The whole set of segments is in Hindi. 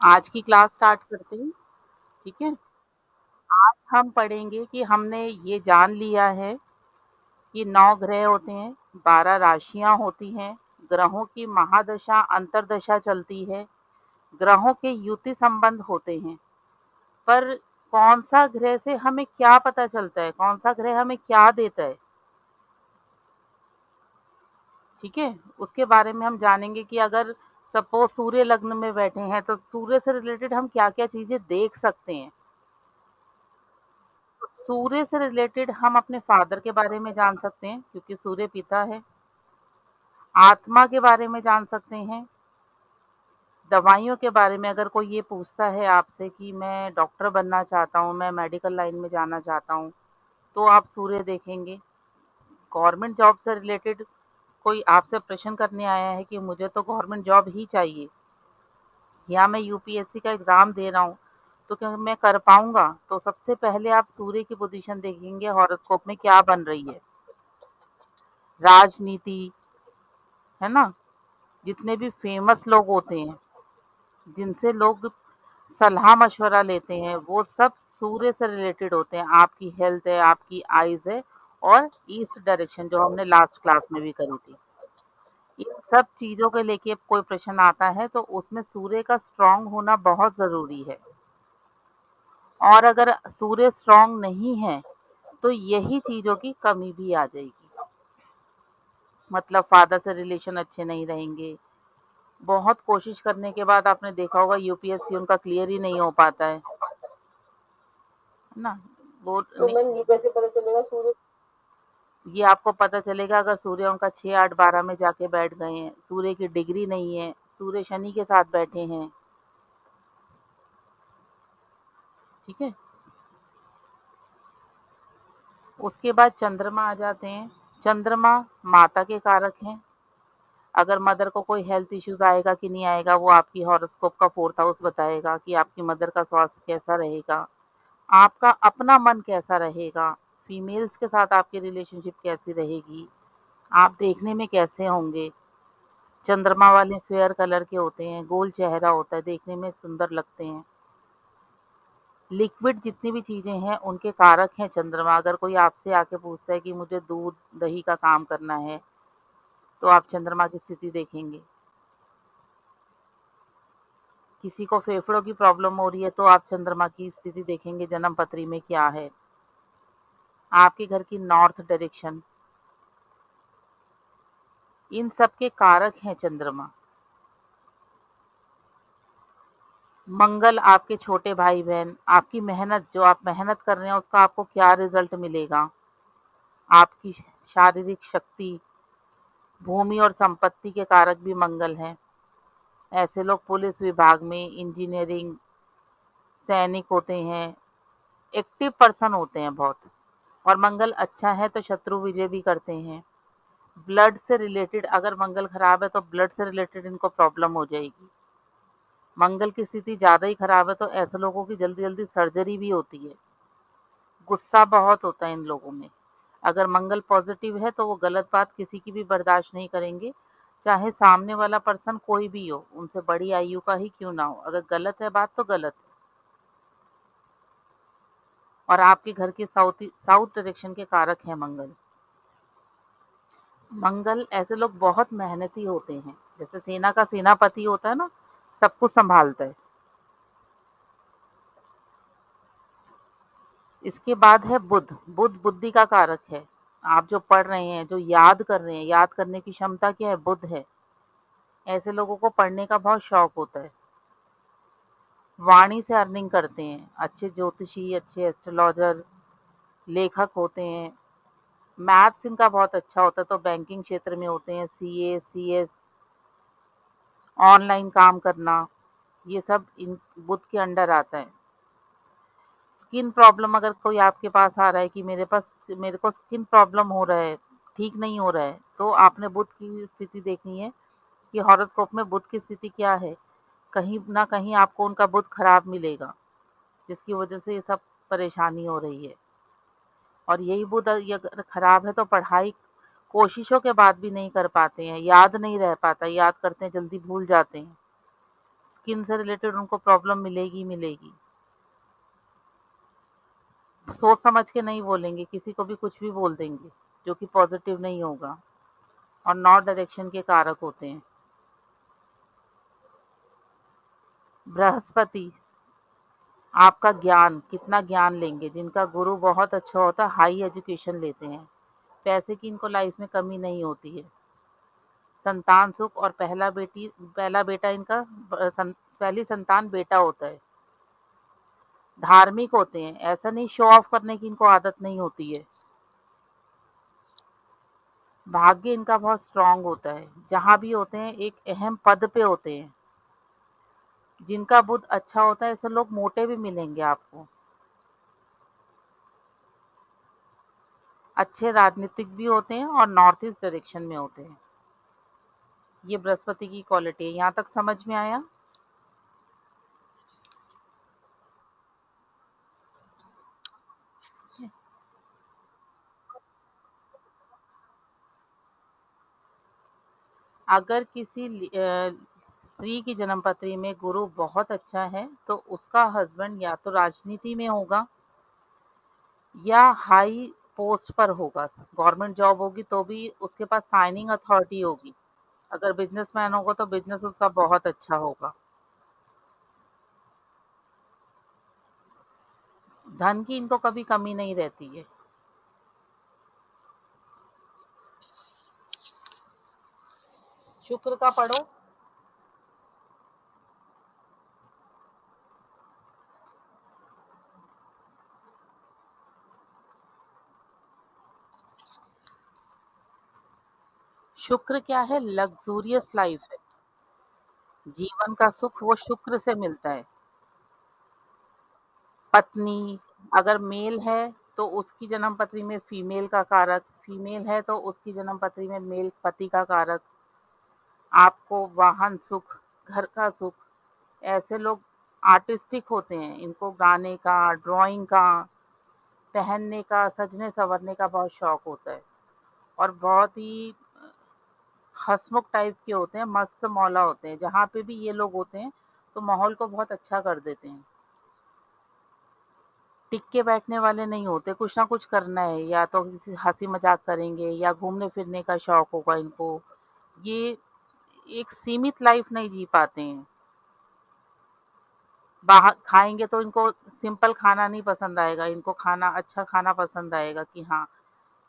आज की क्लास स्टार्ट करते हैं। ठीक है। आज हम पढ़ेंगे कि हमने ये जान लिया है कि 9 ग्रह होते हैं, 12 राशियां होती हैं, ग्रहों की महादशा अंतरदशा चलती है, ग्रहों के युति संबंध होते हैं। पर कौन सा ग्रह से हमें क्या पता चलता है, कौन सा ग्रह हमें क्या देता है, ठीक है, उसके बारे में हम जानेंगे कि अगर सपोज सूर्य लग्न में बैठे हैं तो सूर्य से रिलेटेड हम क्या क्या चीजें देख सकते हैं। सूर्य से रिलेटेड हम अपने फादर के बारे में जान सकते हैं क्योंकि सूर्य पिता है। आत्मा के बारे में जान सकते हैं। दवाइयों के बारे में अगर कोई ये पूछता है आपसे कि मैं डॉक्टर बनना चाहता हूँ, मैं मेडिकल लाइन में जाना चाहता हूँ, तो आप सूर्य देखेंगे। गवर्नमेंट जॉब से रिलेटेड कोई आपसे प्रश्न करने आया है कि मुझे तो गवर्नमेंट जॉब ही चाहिए या मैं यूपीएससी का एग्जाम दे रहा हूँ तो क्या मैं कर पाऊंगा, तो सबसे पहले आप सूर्य की पोजीशन देखेंगे हॉरोस्कोप में क्या बन रही है। राजनीति, है ना, जितने भी फेमस लोग होते हैं, जिनसे लोग सलाह मशवरा लेते हैं, वो सब सूर्य से रिलेटेड होते हैं। आपकी हेल्थ है, आपकी आइज है, और ईस्ट डायरेक्शन जो हमने लास्ट क्लास में भी करी थी, इन सब चीजों के लेके कोई प्रश्न आता है तो उसमें सूर्य का स्ट्रांग होना बहुत जरूरी है। और अगर सूर्य स्ट्रांग नहीं है तो यही चीजों की कमी भी आ जाएगी। मतलब फादर से रिलेशन अच्छे नहीं रहेंगे। बहुत कोशिश करने के बाद आपने देखा होगा यूपीएससी उनका क्लियर ही नहीं हो पाता है ना। वो तो मैम ये कैसे पता चलेगा सूर्य, ये आपको पता चलेगा अगर सूर्य उनका 6, 8, 12 में जाके बैठ गए हैं, सूर्य की डिग्री नहीं है, सूर्य शनि के साथ बैठे हैं। ठीक है। उसके बाद चंद्रमा आ जाते हैं। चंद्रमा माता के कारक हैं। अगर मदर को कोई हेल्थ इश्यूज आएगा कि नहीं आएगा, वो आपकी हॉरोस्कोप का 4th हाउस बताएगा कि आपकी मदर का स्वास्थ्य कैसा रहेगा, आपका अपना मन कैसा रहेगा, फीमेल्स के साथ आपकी रिलेशनशिप कैसी रहेगी, आप देखने में कैसे होंगे। चंद्रमा वाले फेयर कलर के होते हैं, गोल चेहरा होता है, देखने में सुंदर लगते हैं। लिक्विड जितनी भी चीजें हैं उनके कारक हैं चंद्रमा। अगर कोई आपसे आके पूछता है कि मुझे दूध दही का काम करना है, तो आप चंद्रमा की स्थिति देखेंगे। किसी को फेफड़ों की प्रॉब्लम हो रही है तो आप चंद्रमा की स्थिति देखेंगे, जन्म पत्री में क्या है। आपके घर की नॉर्थ डायरेक्शन, इन सब के कारक हैं चंद्रमा। मंगल आपके छोटे भाई बहन, आपकी मेहनत, जो आप मेहनत कर रहे हैं उसका आपको क्या रिजल्ट मिलेगा, आपकी शारीरिक शक्ति। भूमि और संपत्ति के कारक भी मंगल हैं। ऐसे लोग पुलिस विभाग में, इंजीनियरिंग, सैनिक होते हैं, एक्टिव पर्सन होते हैं बहुत। और मंगल अच्छा है तो शत्रु विजय भी करते हैं। ब्लड से रिलेटेड अगर मंगल खराब है तो ब्लड से रिलेटेड इनको प्रॉब्लम हो जाएगी। मंगल की स्थिति ज्यादा ही खराब है तो ऐसे लोगों की जल्दी जल्दी सर्जरी भी होती है। गुस्सा बहुत होता है इन लोगों में। अगर मंगल पॉजिटिव है तो वो गलत बात किसी की भी बर्दाश्त नहीं करेंगे, चाहे सामने वाला पर्सन कोई भी हो, उनसे बड़ी आयु का ही क्यों ना हो। अगर गलत है बात तो गलत है। और आपके घर के साउथ डायरेक्शन के कारक है मंगल। मंगल, ऐसे लोग बहुत मेहनती होते हैं, जैसे सेना का सेनापति होता है ना, सब कुछ संभालता है। इसके बाद है बुध। बुध बुद्धि का कारक है। आप जो पढ़ रहे हैं, जो याद कर रहे हैं, याद करने की क्षमता क्या है, बुध है। ऐसे लोगों को पढ़ने का बहुत शौक होता है। वाणी से अर्निंग करते हैं, अच्छे ज्योतिषी, अच्छे एस्ट्रोलॉजर, लेखक होते हैं। मैथ्स इनका बहुत अच्छा होता है तो बैंकिंग क्षेत्र में होते हैं, सीए, सीएस, ऑनलाइन काम करना, ये सब इन बुध के अंडर आता है। स्किन प्रॉब्लम अगर कोई आपके पास आ रहा है कि मेरे को स्किन प्रॉब्लम हो रहा है, ठीक नहीं हो रहा है, तो आपने बुध की स्थिति देखनी है कि हॉरोस्कोप में बुध की स्थिति क्या है। कहीं ना कहीं आपको उनका बुध खराब मिलेगा, जिसकी वजह से ये सब परेशानी हो रही है। और यही बुध ये अगर खराब है तो पढ़ाई कोशिशों के बाद भी नहीं कर पाते हैं, याद नहीं रह पाता, याद करते हैं जल्दी भूल जाते हैं। स्किन से रिलेटेड उनको प्रॉब्लम मिलेगी मिलेगी। सोच समझ के नहीं बोलेंगे, किसी को भी कुछ भी बोल देंगे, जो कि पॉजिटिव नहीं होगा। और नॉर्थ डायरेक्शन के कारक होते हैं बृहस्पति। आपका ज्ञान, कितना ज्ञान लेंगे। जिनका गुरु बहुत अच्छा होता है, हाई एजुकेशन लेते हैं, पैसे की इनको लाइफ में कमी नहीं होती है। संतान सुख, और पहला बेटा इनका पहली संतान बेटा होता है। धार्मिक होते हैं, ऐसा नहीं शो ऑफ करने की इनको आदत नहीं होती है। भाग्य इनका बहुत स्ट्रांग होता है, जहां भी होते हैं एक अहम पद पे होते हैं। जिनका बुद्ध अच्छा होता है, ऐसे लोग मोटे भी मिलेंगे आपको। अच्छे राजनीतिक भी होते हैं और नॉर्थ ईस्ट डायरेक्शन में होते हैं। ये बृहस्पति की क्वालिटी है। यहाँ तक समझ में आया? अगर किसी स्त्री की जन्म पत्री में गुरु बहुत अच्छा है, तो उसका हस्बैंड या तो राजनीति में होगा या हाई पोस्ट पर होगा। गवर्नमेंट जॉब होगी तो भी उसके पास साइनिंग अथॉरिटी होगी। अगर बिजनेसमैन होगा तो बिजनेस उसका बहुत अच्छा होगा। धन की इनको कभी कमी नहीं रहती है। शुक्र का पढ़ो। शुक्र क्या है? लग्जूरियस लाइफ है। जीवन का सुख वो शुक्र से मिलता है। पत्नी, अगर मेल है तो उसकी जन्म पत्री में फीमेल का कारक, फीमेल है तो उसकी जन्म पत्री में मेल पति का कारक। आपको वाहन सुख, घर का सुख। ऐसे लोग आर्टिस्टिक होते हैं, इनको गाने का, ड्राइंग का, पहनने का, सजने संवरने का बहुत शौक होता है। और बहुत ही हंसमुख टाइप के होते हैं, मस्त मौला होते हैं। जहाँ पे भी ये लोग होते हैं तो माहौल को बहुत अच्छा कर देते हैं। टिक के बैठने वाले नहीं होते, कुछ ना कुछ करना है, या तो किसी हंसी मजाक करेंगे या घूमने फिरने का शौक होगा इनको। ये एक सीमित लाइफ नहीं जी पाते हैं। बाहर खाएंगे तो इनको सिंपल खाना नहीं पसंद आएगा, इनको खाना अच्छा खाना पसंद आएगा कि हाँ।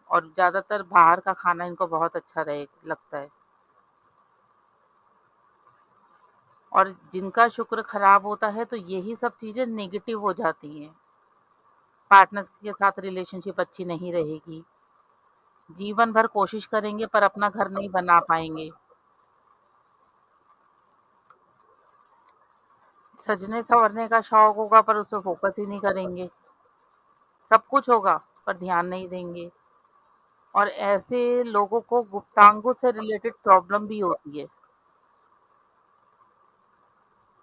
और ज्यादातर बाहर का खाना इनको बहुत अच्छा रहे लगता है। और जिनका शुक्र खराब होता है तो यही सब चीजें नेगेटिव हो जाती हैं। पार्टनर के साथ रिलेशनशिप अच्छी नहीं रहेगी। जीवन भर कोशिश करेंगे पर अपना घर नहीं बना पाएंगे। सजने संवरने का शौक होगा पर उस पे फोकस ही नहीं करेंगे। सब कुछ होगा पर ध्यान नहीं देंगे। और ऐसे लोगों को गुप्तांगों से रिलेटेड प्रॉब्लम भी होती है।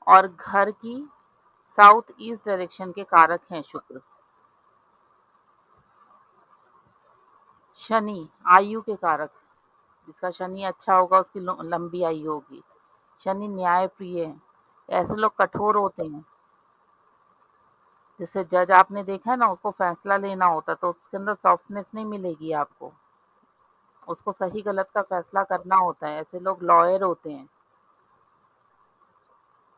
और घर की साउथ ईस्ट डायरेक्शन के कारक हैं शुक्र। शनि आयु के कारक। जिसका शनि अच्छा होगा उसकी लंबी आयु होगी। शनि न्याय प्रिय है। ऐसे लोग कठोर होते हैं। जैसे जज आपने देखा है ना, उसको फैसला लेना होता तो उसके अंदर सॉफ्टनेस नहीं मिलेगी आपको। उसको सही गलत का फैसला करना होता है। ऐसे लोग लॉयर होते हैं।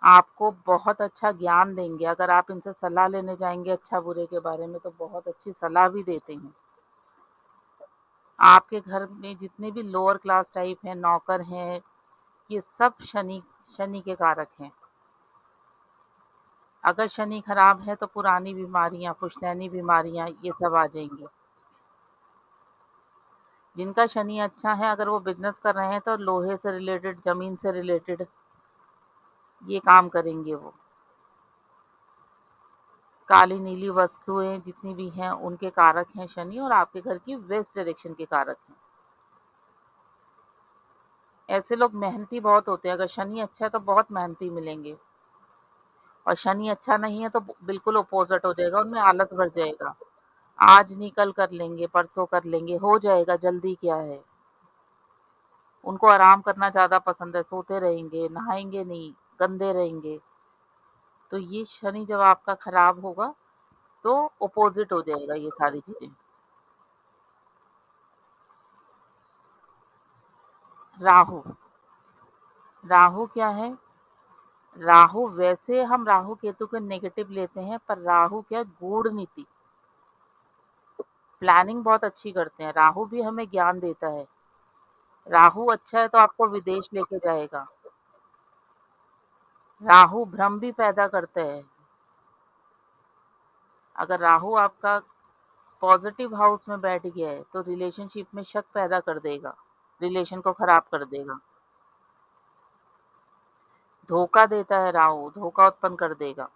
आपको बहुत अच्छा ज्ञान देंगे। अगर आप इनसे सलाह लेने जाएंगे अच्छा बुरे के बारे में तो बहुत अच्छी सलाह भी देते हैं। आपके घर में जितने भी लोअर क्लास टाइप हैं, नौकर हैं, ये सब शनि शनि के कारक हैं। अगर शनि खराब है तो पुरानी बीमारियां, पुश्तैनी बीमारियां, ये सब आ जाएंगी। जिनका शनि अच्छा है, अगर वो बिजनेस कर रहे हैं तो लोहे से रिलेटेड, जमीन से रिलेटेड ये काम करेंगे वो। काली नीली वस्तुएं जितनी भी हैं उनके कारक हैं शनि, और आपके घर की वेस्ट डायरेक्शन के कारक हैं। ऐसे लोग मेहनती बहुत होते हैं। अगर शनि अच्छा है तो बहुत मेहनती मिलेंगे। और शनि अच्छा नहीं है तो बिल्कुल अपोजिट हो जाएगा, उनमें आलस भर जाएगा। आज नहीं कल कर लेंगे, परसों कर लेंगे, हो जाएगा, जल्दी क्या है। उनको आराम करना ज्यादा पसंद है, सोते रहेंगे, नहाएंगे नहीं, गंदे रहेंगे। तो ये शनि जब आपका खराब होगा तो अपोज़िट हो जाएगा ये सारी चीज़ें। राहु, राहु क्या है? राहु वैसे हम राहु केतु को नेगेटिव लेते हैं, पर राहु क्या गूढ़ नीति, प्लानिंग बहुत अच्छी करते हैं। राहु भी हमें ज्ञान देता है। राहु अच्छा है तो आपको विदेश लेके जाएगा। राहु भ्रम भी पैदा करता है। अगर राहु आपका पॉजिटिव हाउस में बैठ गया है तो रिलेशनशिप में शक पैदा कर देगा, रिलेशन को खराब कर देगा। धोखा देता है राहु, धोखा उत्पन्न कर देगा।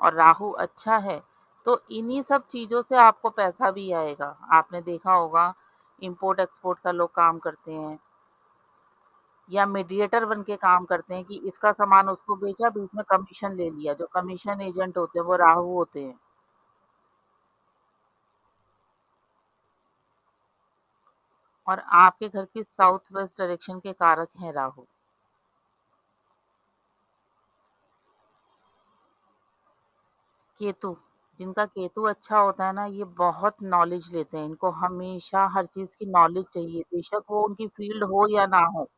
और राहु अच्छा है तो इन्हीं सब चीजों से आपको पैसा भी आएगा। आपने देखा होगा इंपोर्ट एक्सपोर्ट का लोग काम करते हैं या मीडिएटर बन के काम करते हैं कि इसका सामान उसको बेचा, बीच में कमीशन ले लिया। जो कमीशन एजेंट होते हैं वो राहु होते हैं। और आपके घर की साउथ वेस्ट डायरेक्शन के कारक हैं राहु। केतु, जिनका केतु अच्छा होता है ना, ये बहुत नॉलेज लेते हैं। इनको हमेशा हर चीज की नॉलेज चाहिए, बेशक वो उनकी फील्ड हो या ना हो।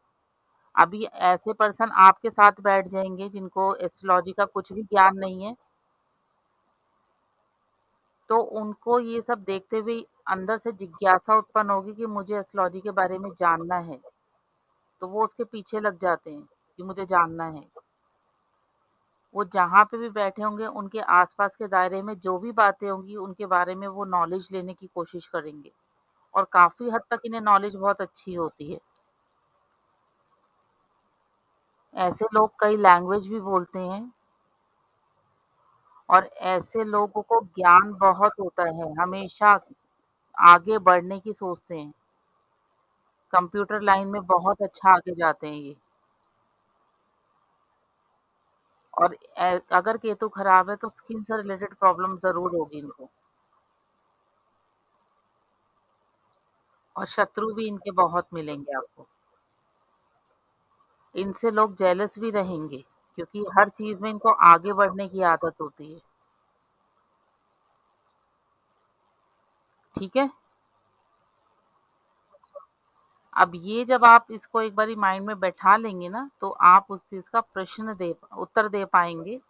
अभी ऐसे पर्सन आपके साथ बैठ जाएंगे जिनको एस्ट्रोलॉजी का कुछ भी ज्ञान नहीं है, तो उनको ये सब देखते हुए अंदर से जिज्ञासा उत्पन्न होगी कि मुझे एस्ट्रोलॉजी के बारे में जानना है। तो वो उसके पीछे लग जाते हैं कि मुझे जानना है। वो जहाँ पे भी बैठे होंगे उनके आसपास के दायरे में जो भी बातें होंगी उनके बारे में वो नॉलेज लेने की कोशिश करेंगे। और काफी हद तक इन्हें नॉलेज बहुत अच्छी होती है। ऐसे लोग कई लैंग्वेज भी बोलते हैं। और ऐसे लोगों को ज्ञान बहुत होता है, हमेशा आगे बढ़ने की सोचते हैं। कंप्यूटर लाइन में बहुत अच्छा आगे जाते हैं ये। और अगर केतु खराब है तो स्किन से रिलेटेड प्रॉब्लम जरूर होगी इनको। और शत्रु भी इनके बहुत मिलेंगे आपको। इनसे लोग जेलस भी रहेंगे क्योंकि हर चीज में इनको आगे बढ़ने की आदत होती है। ठीक है। अब ये जब आप इसको एक बारी माइंड में बैठा लेंगे ना, तो आप उस चीज का प्रश्न दे उत्तर दे पाएंगे।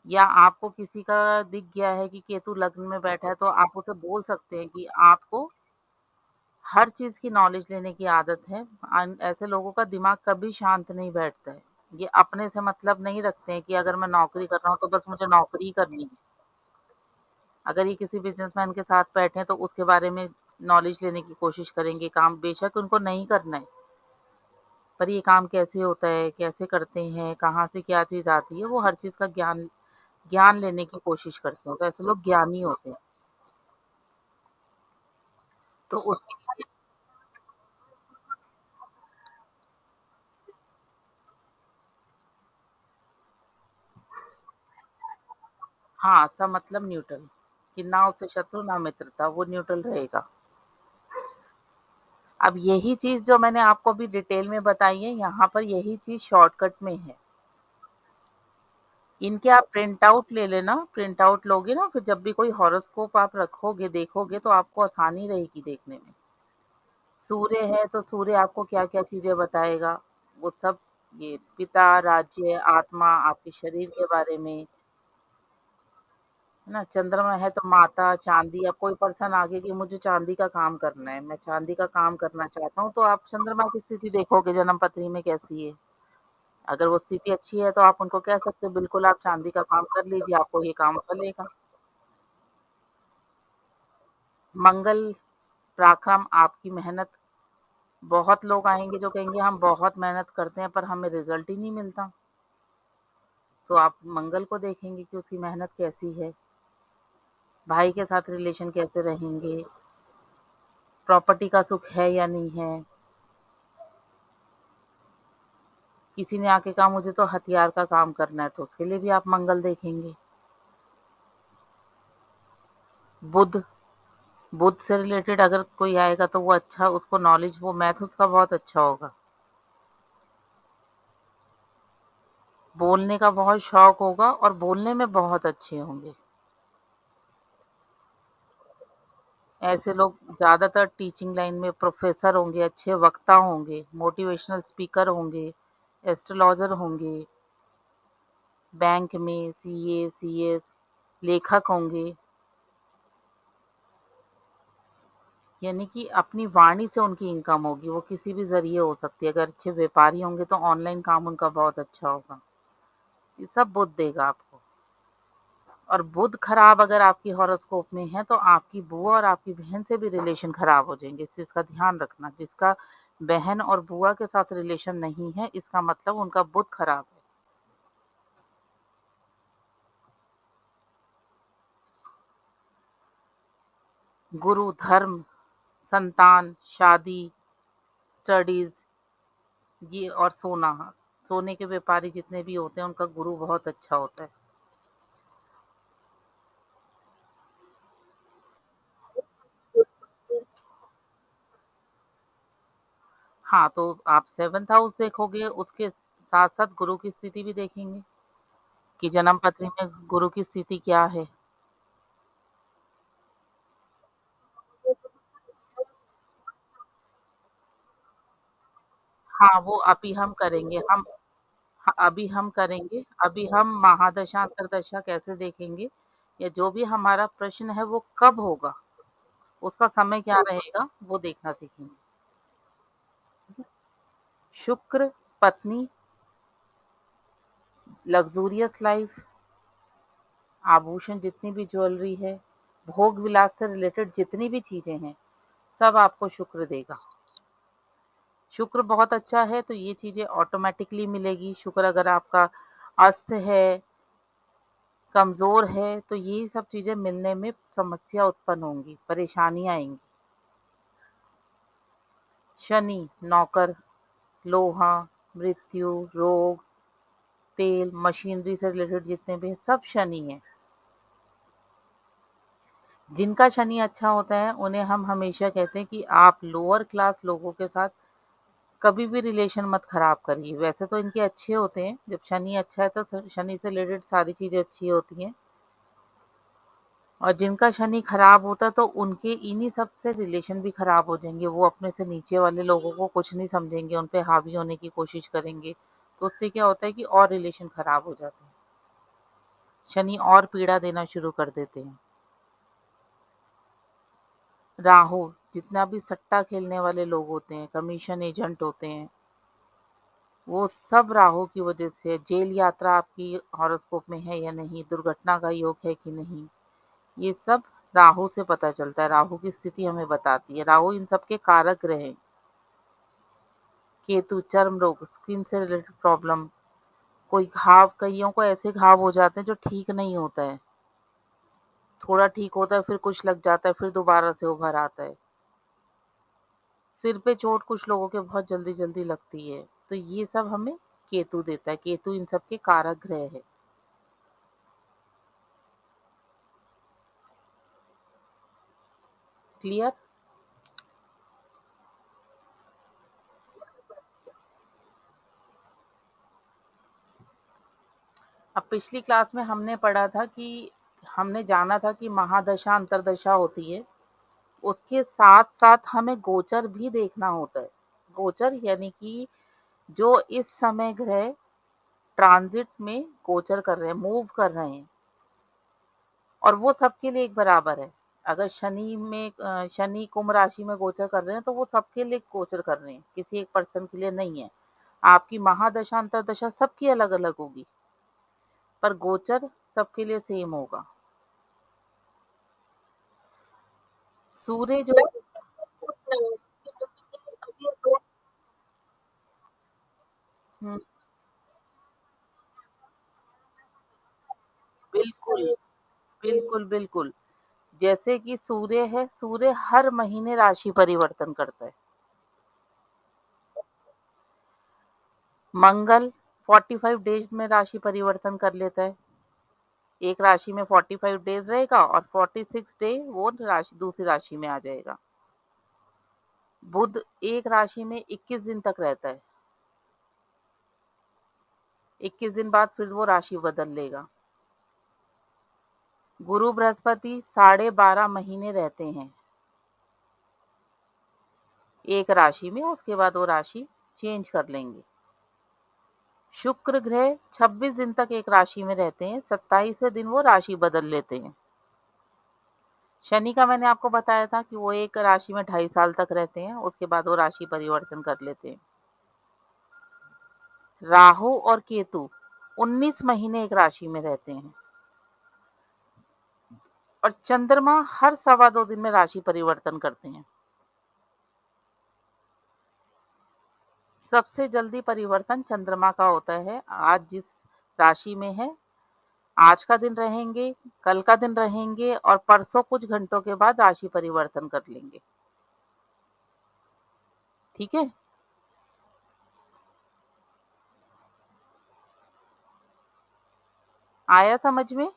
या आपको किसी का दिख गया है कि केतु लग्न में बैठा है तो आप उसे बोल सकते हैं कि आपको हर चीज की नॉलेज लेने की आदत है। ऐसे लोगों का दिमाग कभी शांत नहीं बैठता है। ये अपने से मतलब नहीं रखते हैं कि अगर मैं नौकरी कर रहा हूँ तो बस मुझे नौकरी ही करनी है। अगर ये किसी बिजनेसमैन के साथ बैठे हैं तो उसके बारे में नॉलेज लेने की कोशिश करेंगे। काम बेशक उनको नहीं करना है, पर ये काम कैसे होता है, कैसे करते हैं, कहाँ से क्या चीज आती है, वो हर चीज का ज्ञान ज्ञान लेने की कोशिश करते हैं। तो ऐसे लोग ज्ञानी होते हैं। तो उस हाँ, सब मतलब न्यूट्रल, कि ना उससे शत्रु ना मित्रता, वो न्यूट्रल रहेगा। अब यही चीज जो मैंने आपको अभी डिटेल में बताई है, यहाँ पर यही चीज शॉर्टकट में है। इनके आप प्रिंट आउट ले लेना। प्रिंट आउट लोगे ना, फिर जब भी कोई हॉरोस्कोप आप रखोगे देखोगे तो आपको आसानी रहेगी देखने में। सूर्य है तो सूर्य आपको क्या क्या चीजें बताएगा, वो सब। ये पिता, राज्य, आत्मा, आपके शरीर के बारे में, है ना। चंद्रमा है तो माता, चांदी। अब कोई पर्सन आगे कि मुझे चांदी का काम करना है, मैं चांदी का काम करना चाहता हूँ, तो आप चंद्रमा की स्थिति देखोगे जन्म पत्री में कैसी है। अगर वो स्थिति अच्छी है तो आप उनको कह सकते हो बिल्कुल आप चांदी का काम कर लीजिए, आपको ये काम फलेगा। मंगल पराक्रम, आपकी मेहनत। बहुत लोग आएंगे जो कहेंगे हम बहुत मेहनत करते हैं पर हमें रिजल्ट ही नहीं मिलता। तो आप मंगल को देखेंगे कि उसकी मेहनत कैसी है। भाई के साथ रिलेशन कैसे रहेंगे, प्रॉपर्टी का सुख है या नहीं है। किसी ने आके कहा मुझे तो हथियार का काम करना है, तो उसके लिए भी आप मंगल देखेंगे। बुध, बुध से रिलेटेड अगर कोई आएगा तो वो अच्छा, उसको नॉलेज, वो मैथ उसका बहुत अच्छा होगा। बोलने का बहुत शौक होगा और बोलने में बहुत अच्छे होंगे। ऐसे लोग ज़्यादातर टीचिंग लाइन में प्रोफ़ेसर होंगे, अच्छे वक्ता होंगे, मोटिवेशनल स्पीकर होंगे, एस्ट्रोलॉज़र होंगे, बैंक में सीए, सीएस, लेखक होंगे। यानी कि अपनी वाणी से उनकी इनकम होगी, वो किसी भी ज़रिए हो सकती है। अगर अच्छे व्यापारी होंगे तो ऑनलाइन काम उनका बहुत अच्छा होगा। ये सब बुध देगा आपको। और बुध खराब अगर आपकी हॉरोस्कोप में है तो आपकी बुआ और आपकी बहन से भी रिलेशन खराब हो जाएंगे। इस चीज का ध्यान रखना। जिसका बहन और बुआ के साथ रिलेशन नहीं है, इसका मतलब उनका बुध खराब है। गुरु, धर्म, संतान, शादी, स्टडीज, ये और सोना। सोने के व्यापारी जितने भी होते हैं उनका गुरु बहुत अच्छा होता है। हाँ, तो आप सेवंथ हाउस देखोगे, उसके साथ साथ गुरु की स्थिति भी देखेंगे कि जन्म पत्री में गुरु की स्थिति क्या है। हाँ, वो अभी हम करेंगे। हाँ, अभी हम करेंगे। अभी हम महादशा अंतरदशा कैसे देखेंगे, या जो भी हमारा प्रश्न है वो कब होगा, उसका समय क्या रहेगा, वो देखना सीखेंगे। शुक्र, पत्नी, लग्जूरियस लाइफ, आभूषण, जितनी भी ज्वेलरी है, भोग विलास से रिलेटेड जितनी भी चीजें हैं, सब आपको शुक्र देगा। शुक्र बहुत अच्छा है तो ये चीजें ऑटोमेटिकली मिलेगी। शुक्र अगर आपका अस्त है, कमजोर है, तो ये सब चीजें मिलने में समस्या उत्पन्न होंगी, परेशानियां आएंगी। शनि, नौकर, लोहा, मृत्यु, रोग, तेल, मशीनरी से रिलेटेड जितने भी हैं, सब शनि है। जिनका शनि अच्छा होता है उन्हें हम हमेशा कहते हैं कि आप लोअर क्लास लोगों के साथ कभी भी रिलेशन मत खराब करिए। वैसे तो इनके अच्छे होते हैं, जब शनि अच्छा है तो शनि से रिलेटेड सारी चीजें अच्छी होती हैं। और जिनका शनि खराब होता है तो उनके इन्हीं सब से रिलेशन भी खराब हो जाएंगे। वो अपने से नीचे वाले लोगों को कुछ नहीं समझेंगे, उन पे हावी होने की कोशिश करेंगे। तो उससे क्या होता है कि और रिलेशन खराब हो जाते हैं। शनि और पीड़ा देना शुरू कर देते हैं। राहु, जितना भी सट्टा खेलने वाले लोग होते हैं, कमीशन एजेंट होते हैं, वो सब राहु की वजह से। जेल यात्रा आपकी हॉरोस्कोप में है या नहीं, दुर्घटना का योग है कि नहीं, ये सब राहु से पता चलता है। राहु की स्थिति हमें बताती है। राहु इन सब के कारक ग्रह हैं। केतु, चर्म रोग, स्किन से रिलेटेड प्रॉब्लम, कोई घाव, कईयों को ऐसे घाव हो जाते हैं जो ठीक नहीं होता है। थोड़ा ठीक होता है, फिर कुछ लग जाता है, फिर दोबारा से उभर आता है। सिर पे चोट कुछ लोगों के बहुत जल्दी जल्दी लगती है। तो ये सब हमें केतु देता है। केतु इन सब के कारक ग्रह है। क्लियर? अब पिछली क्लास में हमने पढ़ा था कि हमने जाना था कि महादशा अंतरदशा होती है, उसके साथ साथ हमें गोचर भी देखना होता है। गोचर यानी कि जो इस समय ग्रह ट्रांजिट में गोचर कर रहे हैं, मूव कर रहे हैं, और वो सबके लिए एक बराबर है। अगर शनि कुंभ राशि में गोचर कर रहे हैं तो वो सबके लिए गोचर कर रहे हैं, किसी एक पर्सन के लिए नहीं है। आपकी महादशा अंतरदशा सबकी अलग अलग होगी, पर गोचर सबके लिए सेम होगा। सूर्य जो हम्म, बिल्कुल, बिल्कुल, बिल्कुल। जैसे कि सूर्य है, सूर्य हर महीने राशि परिवर्तन करता है। मंगल 45 डेज में राशि परिवर्तन कर लेता है। एक राशि में 45 डेज रहेगा और 46 डे वो राशि दूसरी राशि में आ जाएगा। बुध एक राशि में 21 दिन तक रहता है। 21 दिन बाद फिर वो राशि बदल लेगा। गुरु बृहस्पति 12.5 महीने रहते हैं एक राशि में, उसके बाद वो राशि चेंज कर लेंगे। शुक्र ग्रह 26 दिन तक एक राशि में रहते हैं, 27वें दिन वो राशि बदल लेते हैं। शनि का मैंने आपको बताया था कि वो एक राशि में 2.5 साल तक रहते हैं, उसके बाद वो राशि परिवर्तन कर लेते हैं। राहु और केतु 19 महीने एक राशि में रहते हैं, और चंद्रमा हर 2.25 दिन में राशि परिवर्तन करते हैं। सबसे जल्दी परिवर्तन चंद्रमा का होता है। आज जिस राशि में है, आज का दिन रहेंगे, कल का दिन रहेंगे, और परसों कुछ घंटों के बाद राशि परिवर्तन कर लेंगे। ठीक है। आया समझ में?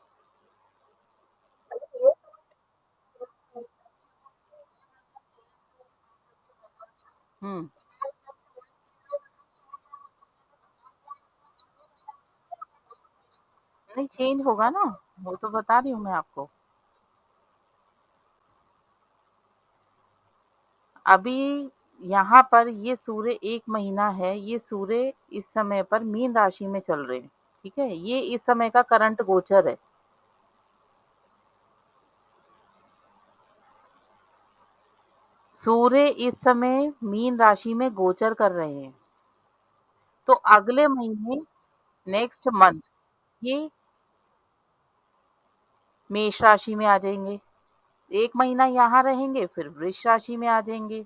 हम्म। नहीं, चेंज होगा ना, वो तो बता रही हूँ मैं आपको। अभी यहाँ पर ये सूर्य 1 महीना है, ये सूर्य इस समय पर मीन राशि में चल रहे हैं। ठीक है, ये इस समय का करंट गोचर है। सूर्य इस समय मीन राशि में गोचर कर रहे हैं, तो अगले महीने, नेक्स्ट मंथ, ये मेष राशि में आ जाएंगे। 1 महीना यहाँ रहेंगे, फिर वृष राशि में आ जाएंगे,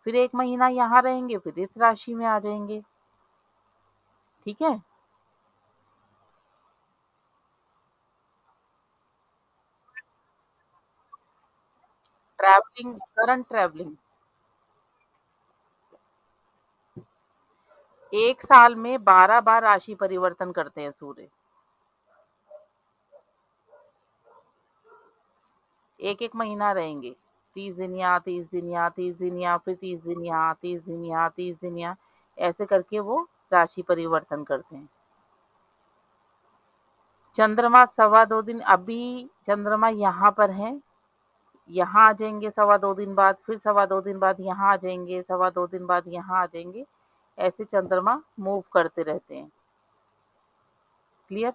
फिर 1 महीना यहाँ रहेंगे, फिर इस राशि में आ जाएंगे। ठीक है। ट्रैवलिंग, करंट ट्रैवलिंग, 1 साल में 12 बार राशि परिवर्तन करते हैं सूर्य। एक एक महीना रहेंगे, 30 दिन यहाँ, 30 दिन यहाँ, 30 दिन यहाँ, फिर 30 दिन यहाँ, 30 दिन यहाँ, 30 दिन यहाँ, ऐसे करके वो राशि परिवर्तन करते हैं। चंद्रमा 2.25 दिन, अभी चंद्रमा यहाँ पर है, यहाँ आ जाएंगे 2.25 दिन बाद, फिर 2.25 दिन बाद यहाँ आ जाएंगे, 2.25 दिन बाद यहाँ आ जाएंगे। ऐसे चंद्रमा मूव करते रहते हैं। क्लियर?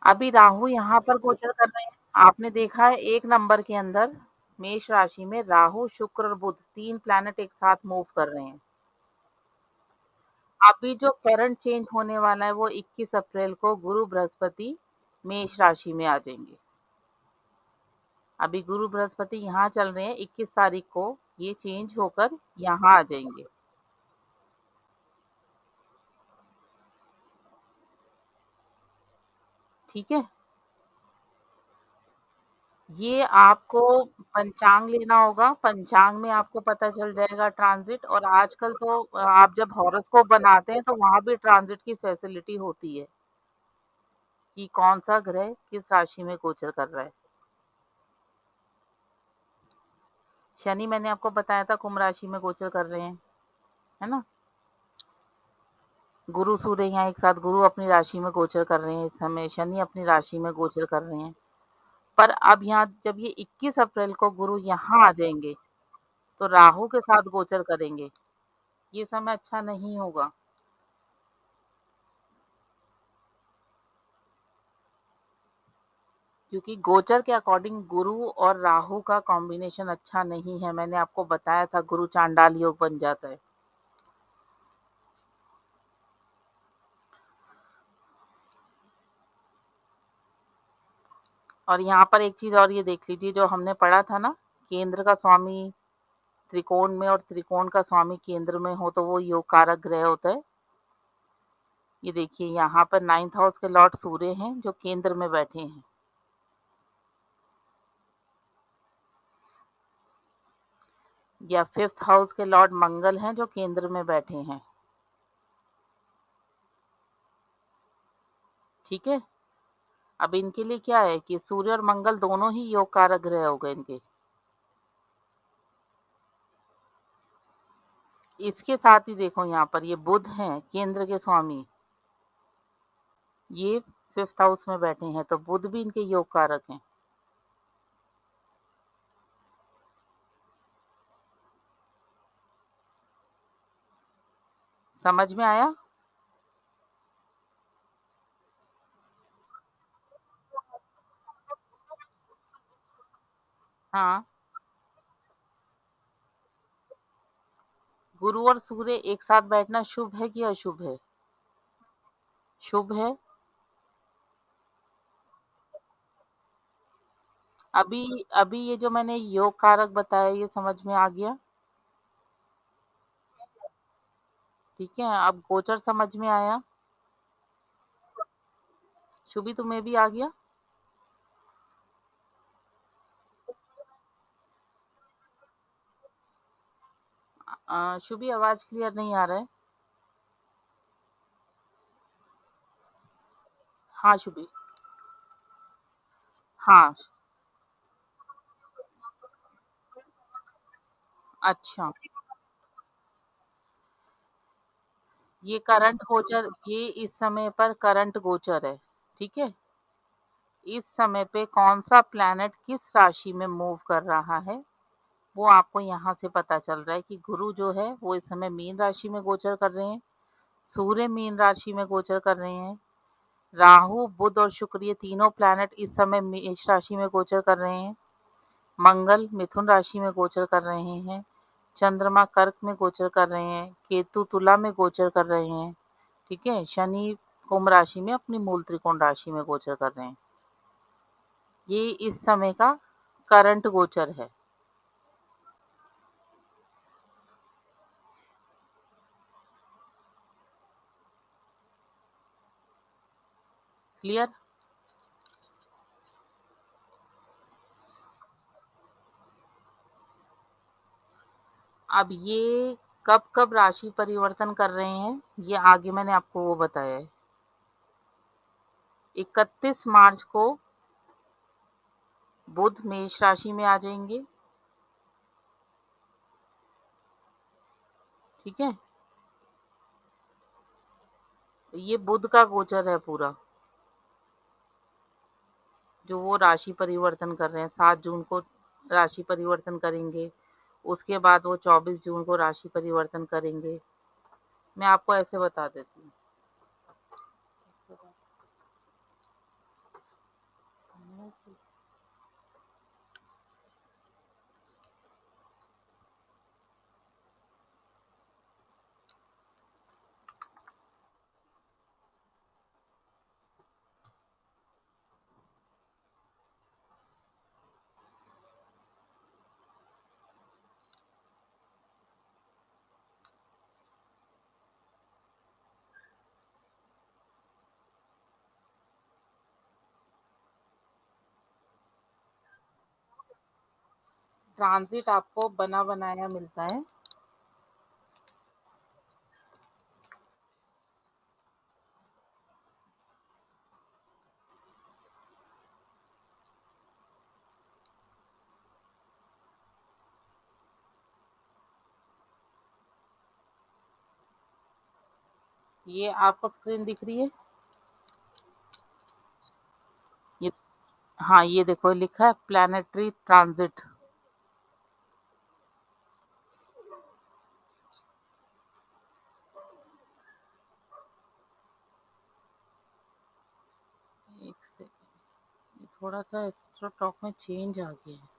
अभी राहु यहाँ पर गोचर कर रहे हैं। आपने देखा है 1 नंबर के अंदर मेष राशि में राहु, शुक्र और बुध 3 प्लैनेट एक साथ मूव कर रहे हैं। अभी जो करंट चेंज होने वाला है वो 21 अप्रैल को गुरु बृहस्पति मेष राशि में आ जाएंगे। अभी गुरु बृहस्पति यहाँ चल रहे हैं, 21 तारीख को ये चेंज होकर यहाँ आ जाएंगे। ठीक है। ये आपको पंचांग लेना होगा, पंचांग में आपको पता चल जाएगा ट्रांजिट। और आजकल तो आप जब हॉरोस्कोप बनाते हैं तो वहां भी ट्रांजिट की फैसिलिटी होती है कि कौन सा ग्रह किस राशि में गोचर कर रहा है। शनि मैंने आपको बताया था कुंभ राशि में गोचर कर रहे हैं, है ना। गुरु सूर्य यहाँ एक साथ, गुरु अपनी राशि में गोचर कर रहे हैं इस समय, शनि अपनी राशि में गोचर कर रहे हैं। पर अब यहाँ जब ये 21 अप्रैल को गुरु यहाँ आ जाएंगे तो राहु के साथ गोचर करेंगे। ये समय अच्छा नहीं होगा, क्योंकि गोचर के अकॉर्डिंग गुरु और राहु का कॉम्बिनेशन अच्छा नहीं है। मैंने आपको बताया था गुरु चांडाल योग बन जाता है। और यहाँ पर एक चीज और ये देख लीजिए, जो हमने पढ़ा था ना, केंद्र का स्वामी त्रिकोण में और त्रिकोण का स्वामी केंद्र में हो तो वो योग कारक ग्रह होता है। ये देखिए यहाँ पर 9th हाउस के लॉर्ड सूर्य हैं जो केंद्र में बैठे हैं, या 5th हाउस के लॉर्ड मंगल हैं जो केंद्र में बैठे हैं। ठीक है। अब इनके लिए क्या है कि सूर्य और मंगल दोनों ही योग कारक ग्रह हो गए इनके। इसके साथ ही देखो यहाँ पर ये बुध हैं केंद्र के स्वामी, ये 5th हाउस में बैठे हैं, तो बुध भी इनके योग कारक हैं। समझ में आया? हाँ, गुरु और सूर्य एक साथ बैठना शुभ है कि अशुभ है? शुभ है। अभी अभी ये जो मैंने योग कारक बताया ये समझ में आ गया? ठीक है, अब गोचर समझ में आया? शुभी तुम्हें भी आ गया? शुभी आवाज क्लियर नहीं आ रहा है। हाँ शुभी। हाँ। अच्छा, ये करंट गोचर, ये इस समय पर करंट गोचर है। ठीक है, इस समय पे कौन सा प्लैनेट किस राशि में मूव कर रहा है वो आपको यहाँ से पता चल रहा है कि गुरु जो है वो इस समय मीन राशि में गोचर कर रहे हैं, सूर्य मीन राशि में गोचर कर रहे हैं, राहु बुध और शुक्र ये तीनों प्लैनेट इस समय मेष राशि में गोचर कर रहे हैं, मंगल मिथुन राशि में गोचर कर रहे हैं, चंद्रमा कर्क में गोचर कर रहे हैं, केतु तुला में गोचर कर रहे हैं। ठीक है, शनि कुंभ राशि में अपनी मूल त्रिकोण राशि में गोचर कर रहे हैं। ये इस समय का करंट गोचर है। क्लियर? अब ये कब कब राशि परिवर्तन कर रहे हैं ये आगे मैंने आपको वो बताया है। 31 मार्च को बुध मेष राशि में आ जाएंगे। ठीक है, ये बुध का गोचर है पूरा, जो वो राशि परिवर्तन कर रहे हैं। 7 जून को राशि परिवर्तन करेंगे, उसके बाद वो 24 जून को राशि परिवर्तन करेंगे। मैं आपको ऐसे बता देती हूँ। ट्रांजिट आपको बना बनाया मिलता है। ये आपको स्क्रीन दिख रही है? ये, हाँ ये देखो लिखा है प्लानिटरी ट्रांजिट। एक सेकंड, थोड़ा सा एक्स्ट्रा टॉक में चेंज आ गया है।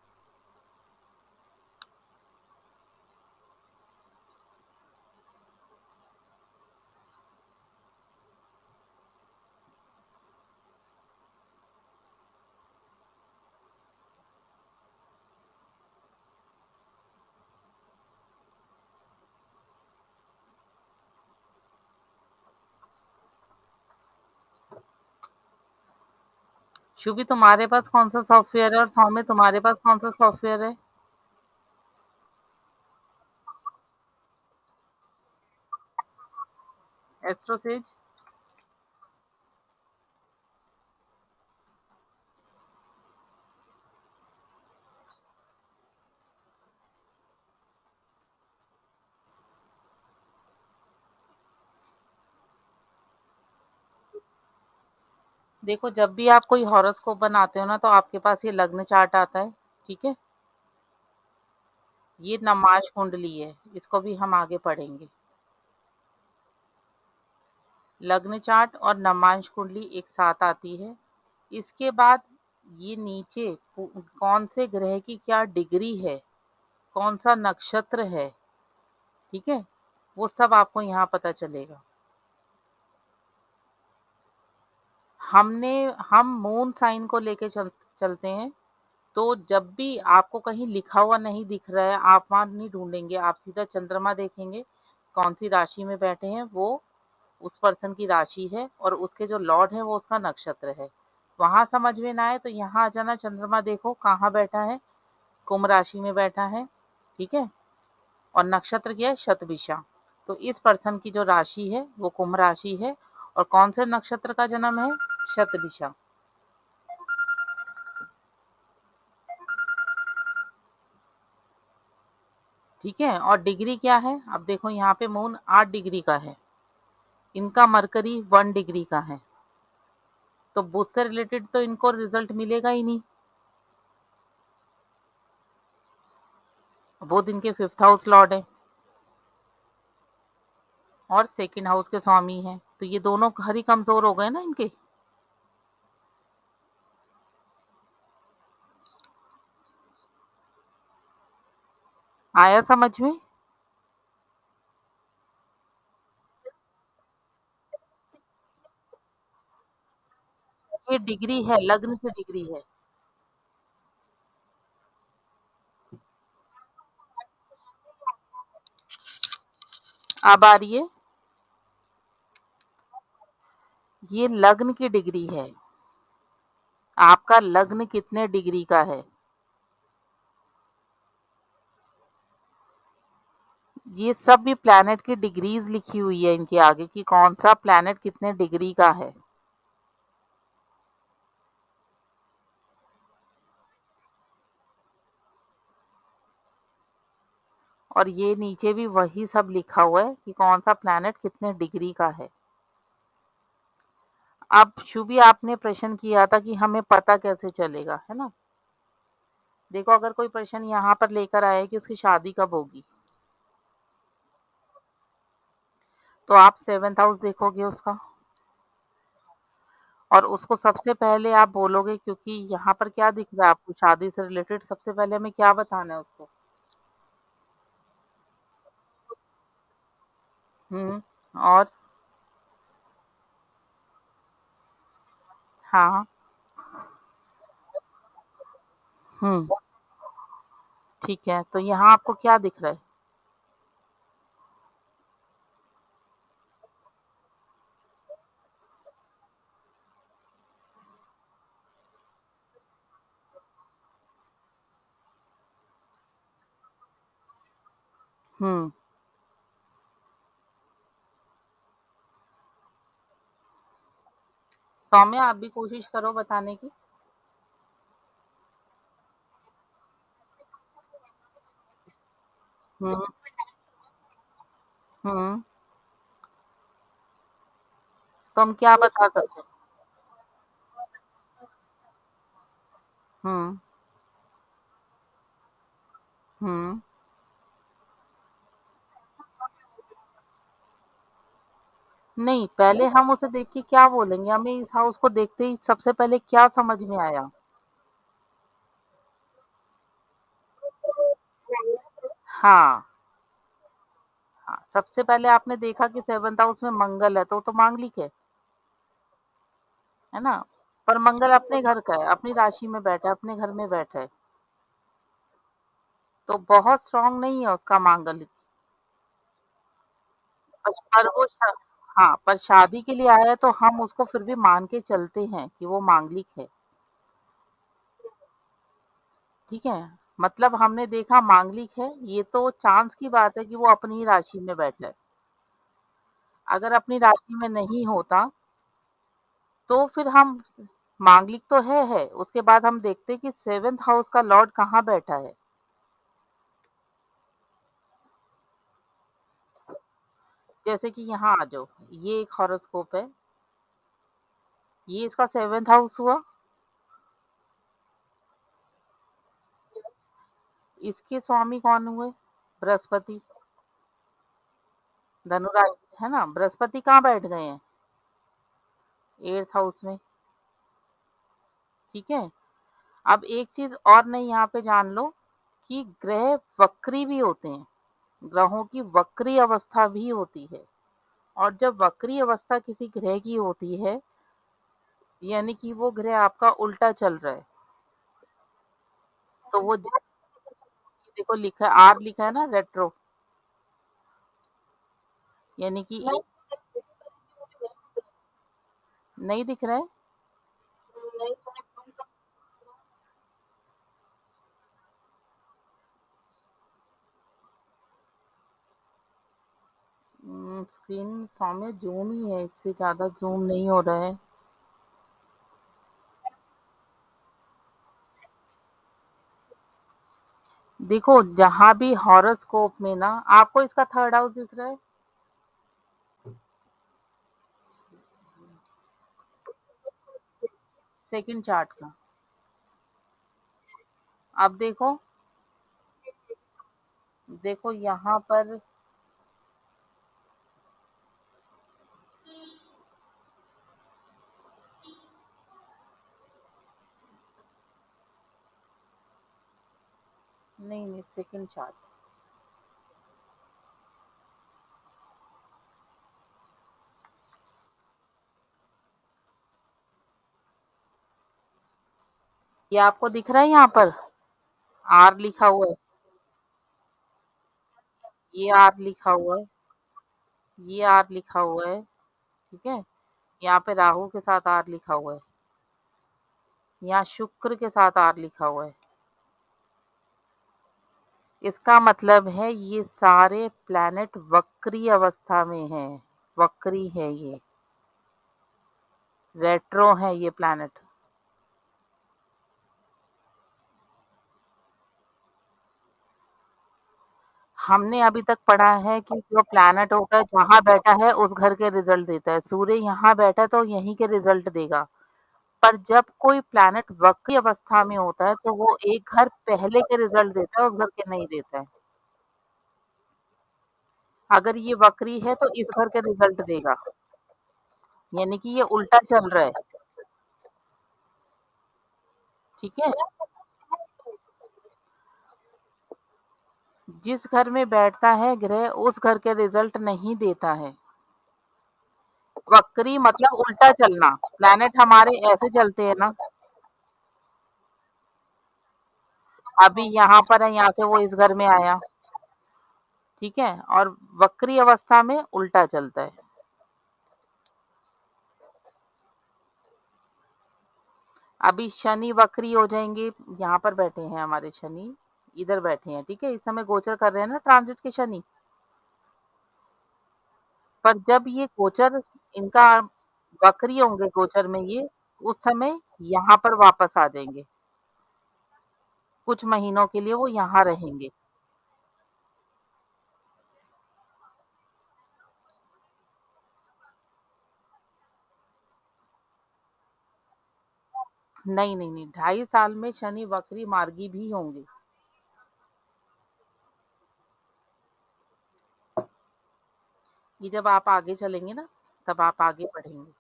शुभी तुम्हारे पास कौन सा सॉफ्टवेयर है और सौम्य तुम्हारे पास कौन सा सॉफ्टवेयर है? एस्ट्रोसेज। देखो, जब भी आप कोई हॉरोस्कोप बनाते हो ना, तो आपके पास ये लग्न चार्ट आता है, ठीक है? ये नमाज कुंडली है, इसको भी हम आगे पढ़ेंगे। लग्न चार्ट और नमाज कुंडली एक साथ आती है। इसके बाद ये नीचे कौन से ग्रह की क्या डिग्री है, कौन सा नक्षत्र है, ठीक है, वो सब आपको यहाँ पता चलेगा। हम मून साइन को लेके चलते हैं। तो जब भी आपको कहीं लिखा हुआ नहीं दिख रहा है, आप वहां नहीं ढूंढेंगे, आप सीधा चंद्रमा देखेंगे, कौन सी राशि में बैठे हैं, वो उस पर्सन की राशि है, और उसके जो लॉर्ड है वो उसका नक्षत्र है। वहां समझ में ना आए तो यहाँ आ जाना, चंद्रमा देखो कहाँ बैठा है, कुंभ राशि में बैठा है, ठीक है, और नक्षत्र क्या है, शतभिषा। तो इस पर्सन की जो राशि है वो कुंभ राशि है, और कौन से नक्षत्र का जन्म है, शतभिषा। ठीक है, और डिग्री क्या है, अब देखो यहाँ पे मून 8 डिग्री का है, इनका मरकरी 1 डिग्री का है, तो बुध से रिलेटेड तो इनको रिजल्ट मिलेगा ही नहीं। बुध इनके 5th हाउस लॉर्ड है और 2nd हाउस के स्वामी है, तो ये दोनों घर ही कमजोर हो गए ना इनके। आया समझ में? ये डिग्री है, लग्न से डिग्री है। अब आ रही है, ये लग्न की डिग्री है, आपका लग्न कितने डिग्री का है। ये सब भी प्लैनेट की डिग्रीज लिखी हुई है इनके आगे कि कौन सा प्लैनेट कितने डिग्री का है। और ये नीचे भी वही सब लिखा हुआ है कि कौन सा प्लैनेट कितने डिग्री का है। अब शुभी आपने प्रश्न किया था कि हमें पता कैसे चलेगा, है ना? देखो, अगर कोई प्रश्न यहाँ पर लेकर आया है कि उसकी शादी कब होगी, तो आप 7th हाउस देखोगे उसका, और उसको सबसे पहले आप बोलोगे, क्योंकि यहाँ पर क्या दिख रहा है आपको शादी से रिलेटेड, सबसे पहले हमें क्या बताना है उसको। और हाँ। हम्म। ठीक है, तो यहाँ आपको क्या दिख रहा है? हम्म। सौम्या, आप भी कोशिश करो बताने की। हम्म। हम्म। तो हम क्या बता सकते हैं? हम्म। हम्म। नहीं, पहले हम उसे देख के क्या बोलेंगे, हमें इस हाउस को देखते ही सबसे पहले क्या समझ में आया। हाँ। हाँ, सबसे पहले आपने देखा कि 7th हाउस में मंगल है, तो मांगलिक है ना? पर मंगल अपने घर का है, अपनी राशि में बैठा है, अपने घर में बैठा है, तो बहुत स्ट्रांग नहीं है उसका मांगलिक। पर वो हाँ, पर शादी के लिए आया है, तो हम उसको फिर भी मान के चलते हैं कि वो मांगलिक है। ठीक है, मतलब हमने देखा मांगलिक है, ये तो चांस की बात है कि वो अपनी ही राशि में बैठा है। अगर अपनी राशि में नहीं होता, तो फिर हम मांगलिक तो है, उसके बाद हम देखते कि 7th हाउस का लॉर्ड कहाँ बैठा है। जैसे कि यहाँ आ जाओ, ये एक हॉरोस्कोप है, ये इसका 7th हाउस हुआ। इसके स्वामी कौन हुए? बृहस्पति। धनुराशि है ना, बृहस्पति कहाँ बैठ गए हैं? 8th हाउस में। ठीक है। अब एक चीज और नहीं यहाँ पे जान लो कि ग्रह वक्री भी होते हैं, ग्रहों की वक्री अवस्था भी होती है। और जब वक्री अवस्था किसी ग्रह की होती है, यानी कि वो ग्रह आपका उल्टा चल रहा है, तो वो देखो लिखा है, आर लिखा है ना, रेट्रो, यानी कि नहीं दिख रहा है। स्क्रीन सामने जूम ही है, इससे ज्यादा जूम नहीं हो रहा है। देखो जहां भी हॉरोस्कोप में ना, आपको इसका 3rd हाउस दिख रहा है, सेकंड चार्ट का। अब देखो, देखो यहाँ पर, नहीं नहीं, सेकंड चार्ट। ये आपको दिख रहा है यहाँ पर, आर लिखा हुआ है, ये आर लिखा हुआ है, ये आर लिखा हुआ है। ठीक है। यहाँ पे राहु के साथ आर लिखा हुआ है, यहाँ शुक्र के साथ आर लिखा हुआ है। इसका मतलब है ये सारे प्लैनेट वक्री अवस्था में हैं, वक्री है ये, रेट्रो है ये प्लैनेट। हमने अभी तक पढ़ा है कि जो प्लैनेट होता है जहाँ बैठा है उस घर के रिजल्ट देता है। सूर्य यहाँ बैठा तो यहीं के रिजल्ट देगा। पर जब कोई प्लैनेट वक्री अवस्था में होता है तो वो एक घर पहले के रिजल्ट देता है, उस घर के नहीं देता है। अगर ये वक्री है तो इस घर के रिजल्ट देगा, यानी कि ये उल्टा चल रहा है। ठीक है। जिस घर में बैठता है ग्रह उस घर के रिजल्ट नहीं देता है। वक्री मतलब उल्टा चलना, प्लैनेट हमारे ऐसे चलते हैं ना, अभी यहाँ पर है, यहाँ से वो इस घर में आया। ठीक है। और वक्री अवस्था में उल्टा चलता है। अभी शनि वक्री हो जाएंगे, यहाँ पर बैठे हैं हमारे शनि, इधर बैठे हैं। ठीक है। इस समय गोचर कर रहे हैं ना ट्रांजिट के शनि। पर जब ये गोचर इनका वक्री होंगे गोचर में ये, उस समय यहाँ पर वापस आ जाएंगे, कुछ महीनों के लिए वो यहाँ रहेंगे। नहीं नहीं नहीं, 2.5 साल में शनि वक्री मार्गी भी होंगे। ये जब आप आगे चलेंगे ना, तब आप आगे पढ़ेंगे।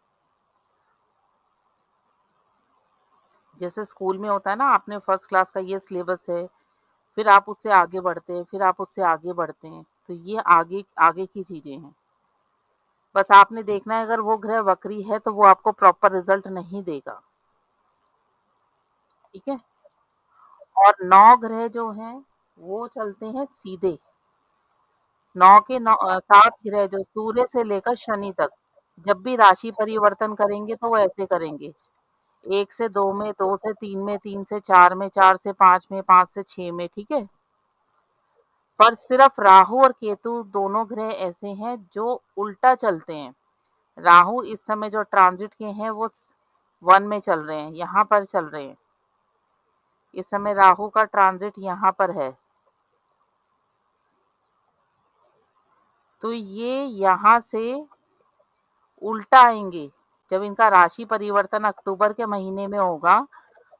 जैसे स्कूल में होता है ना, आपने फर्स्ट क्लास का ये सिलेबस है, फिर आप उससे आगे बढ़ते हैं, फिर आप उससे आगे बढ़ते हैं, तो ये आगे आगे की चीजें हैं। बस आपने देखना है, अगर वो ग्रह वक्री है तो वो आपको प्रॉपर रिजल्ट नहीं देगा। ठीक है। और 9 ग्रह जो हैं वो चलते हैं सीधे। 7 ग्रह जो सूर्य से लेकर शनि तक, जब भी राशि परिवर्तन करेंगे तो वो ऐसे करेंगे, 1 से 2 में, 2 से 3 में, 3 से 4 में, 4 से 5 में, 5 से 6 में। ठीक है। पर सिर्फ राहु और केतु दोनों ग्रह ऐसे हैं जो उल्टा चलते हैं। राहु इस समय जो ट्रांजिट के हैं वो 1 में चल रहे हैं, यहाँ पर चल रहे हैं। इस समय राहु का ट्रांजिट यहाँ पर है, तो ये यहाँ से उल्टा आएंगे, जब इनका राशि परिवर्तन अक्टूबर के महीने में होगा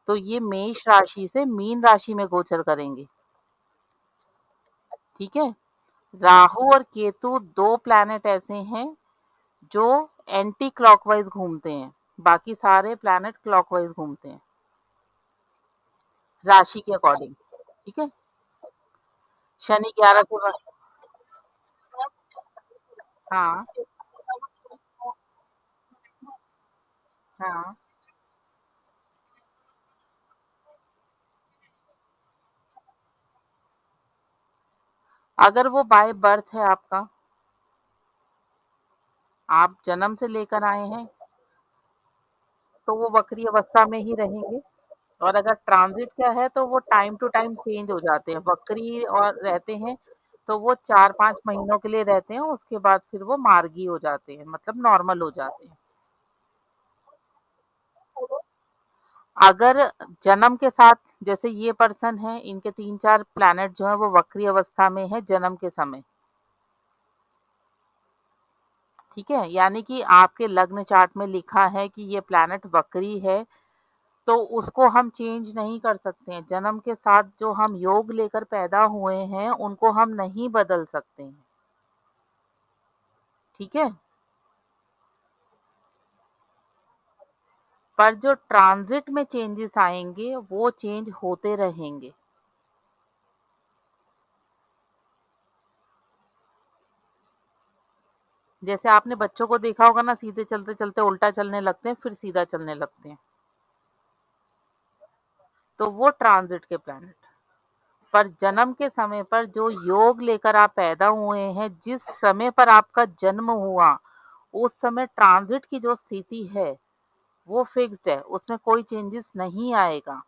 तो ये मेष राशि से मीन राशि में गोचर करेंगे। ठीक है। राहु और केतु दो प्लैनेट ऐसे हैं जो एंटी क्लॉकवाइज घूमते हैं, बाकी सारे प्लैनेट क्लॉकवाइज घूमते हैं राशि के अकॉर्डिंग। ठीक है। शनि 11 से हाँ हाँ। अगर वो बाय बर्थ है आपका, आप जन्म से लेकर आए हैं, तो वो वक्री अवस्था में ही रहेंगे। और अगर ट्रांजिट का है तो वो टाइम टू टाइम चेंज हो जाते हैं, वक्री और रहते हैं तो वो 4-5 महीनों के लिए रहते हैं, उसके बाद फिर वो मार्गी हो जाते हैं, मतलब नॉर्मल हो जाते हैं। अगर जन्म के साथ, जैसे ये पर्सन है, इनके 3-4 प्लैनेट जो है वो वक्री अवस्था में है जन्म के समय। ठीक है, यानी कि आपके लग्न चार्ट में लिखा है कि ये प्लैनेट वक्री है, तो उसको हम चेंज नहीं कर सकते हैं। जन्म के साथ जो हम योग लेकर पैदा हुए हैं उनको हम नहीं बदल सकते हैं। ठीक है। पर जो ट्रांजिट में चेंजेस आएंगे वो चेंज होते रहेंगे। जैसे आपने बच्चों को देखा होगा ना, सीधे चलते चलते उल्टा चलने लगते हैं, फिर सीधा चलने लगते हैं, तो वो ट्रांजिट के प्लैनेट। पर जन्म के समय पर जो योग लेकर आप पैदा हुए हैं, जिस समय पर आपका जन्म हुआ, उस समय ट्रांजिट की जो स्थिति है वो फिक्स्ड है, उसमें कोई चेंजेस नहीं आएगा।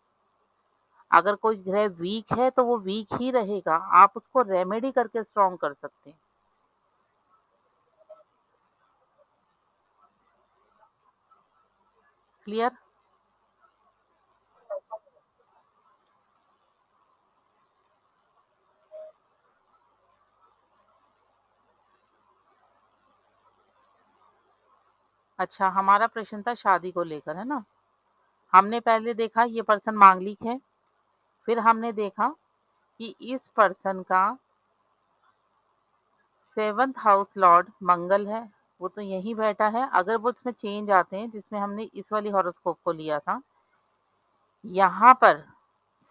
अगर कोई ग्रह वीक है तो वो वीक ही रहेगा, आप उसको रेमेडी करके स्ट्रॉन्ग कर सकते हैं। क्लियर। अच्छा, हमारा प्रश्न था शादी को लेकर, है ना। हमने पहले देखा ये पर्सन मांगलिक है, फिर हमने देखा कि इस पर्सन का 7th हाउस लॉर्ड मंगल है, वो तो यही बैठा है। अगर वो उसमें चेंज आते हैं, जिसमें हमने इस वाली हॉरोस्कोप को लिया था, यहाँ पर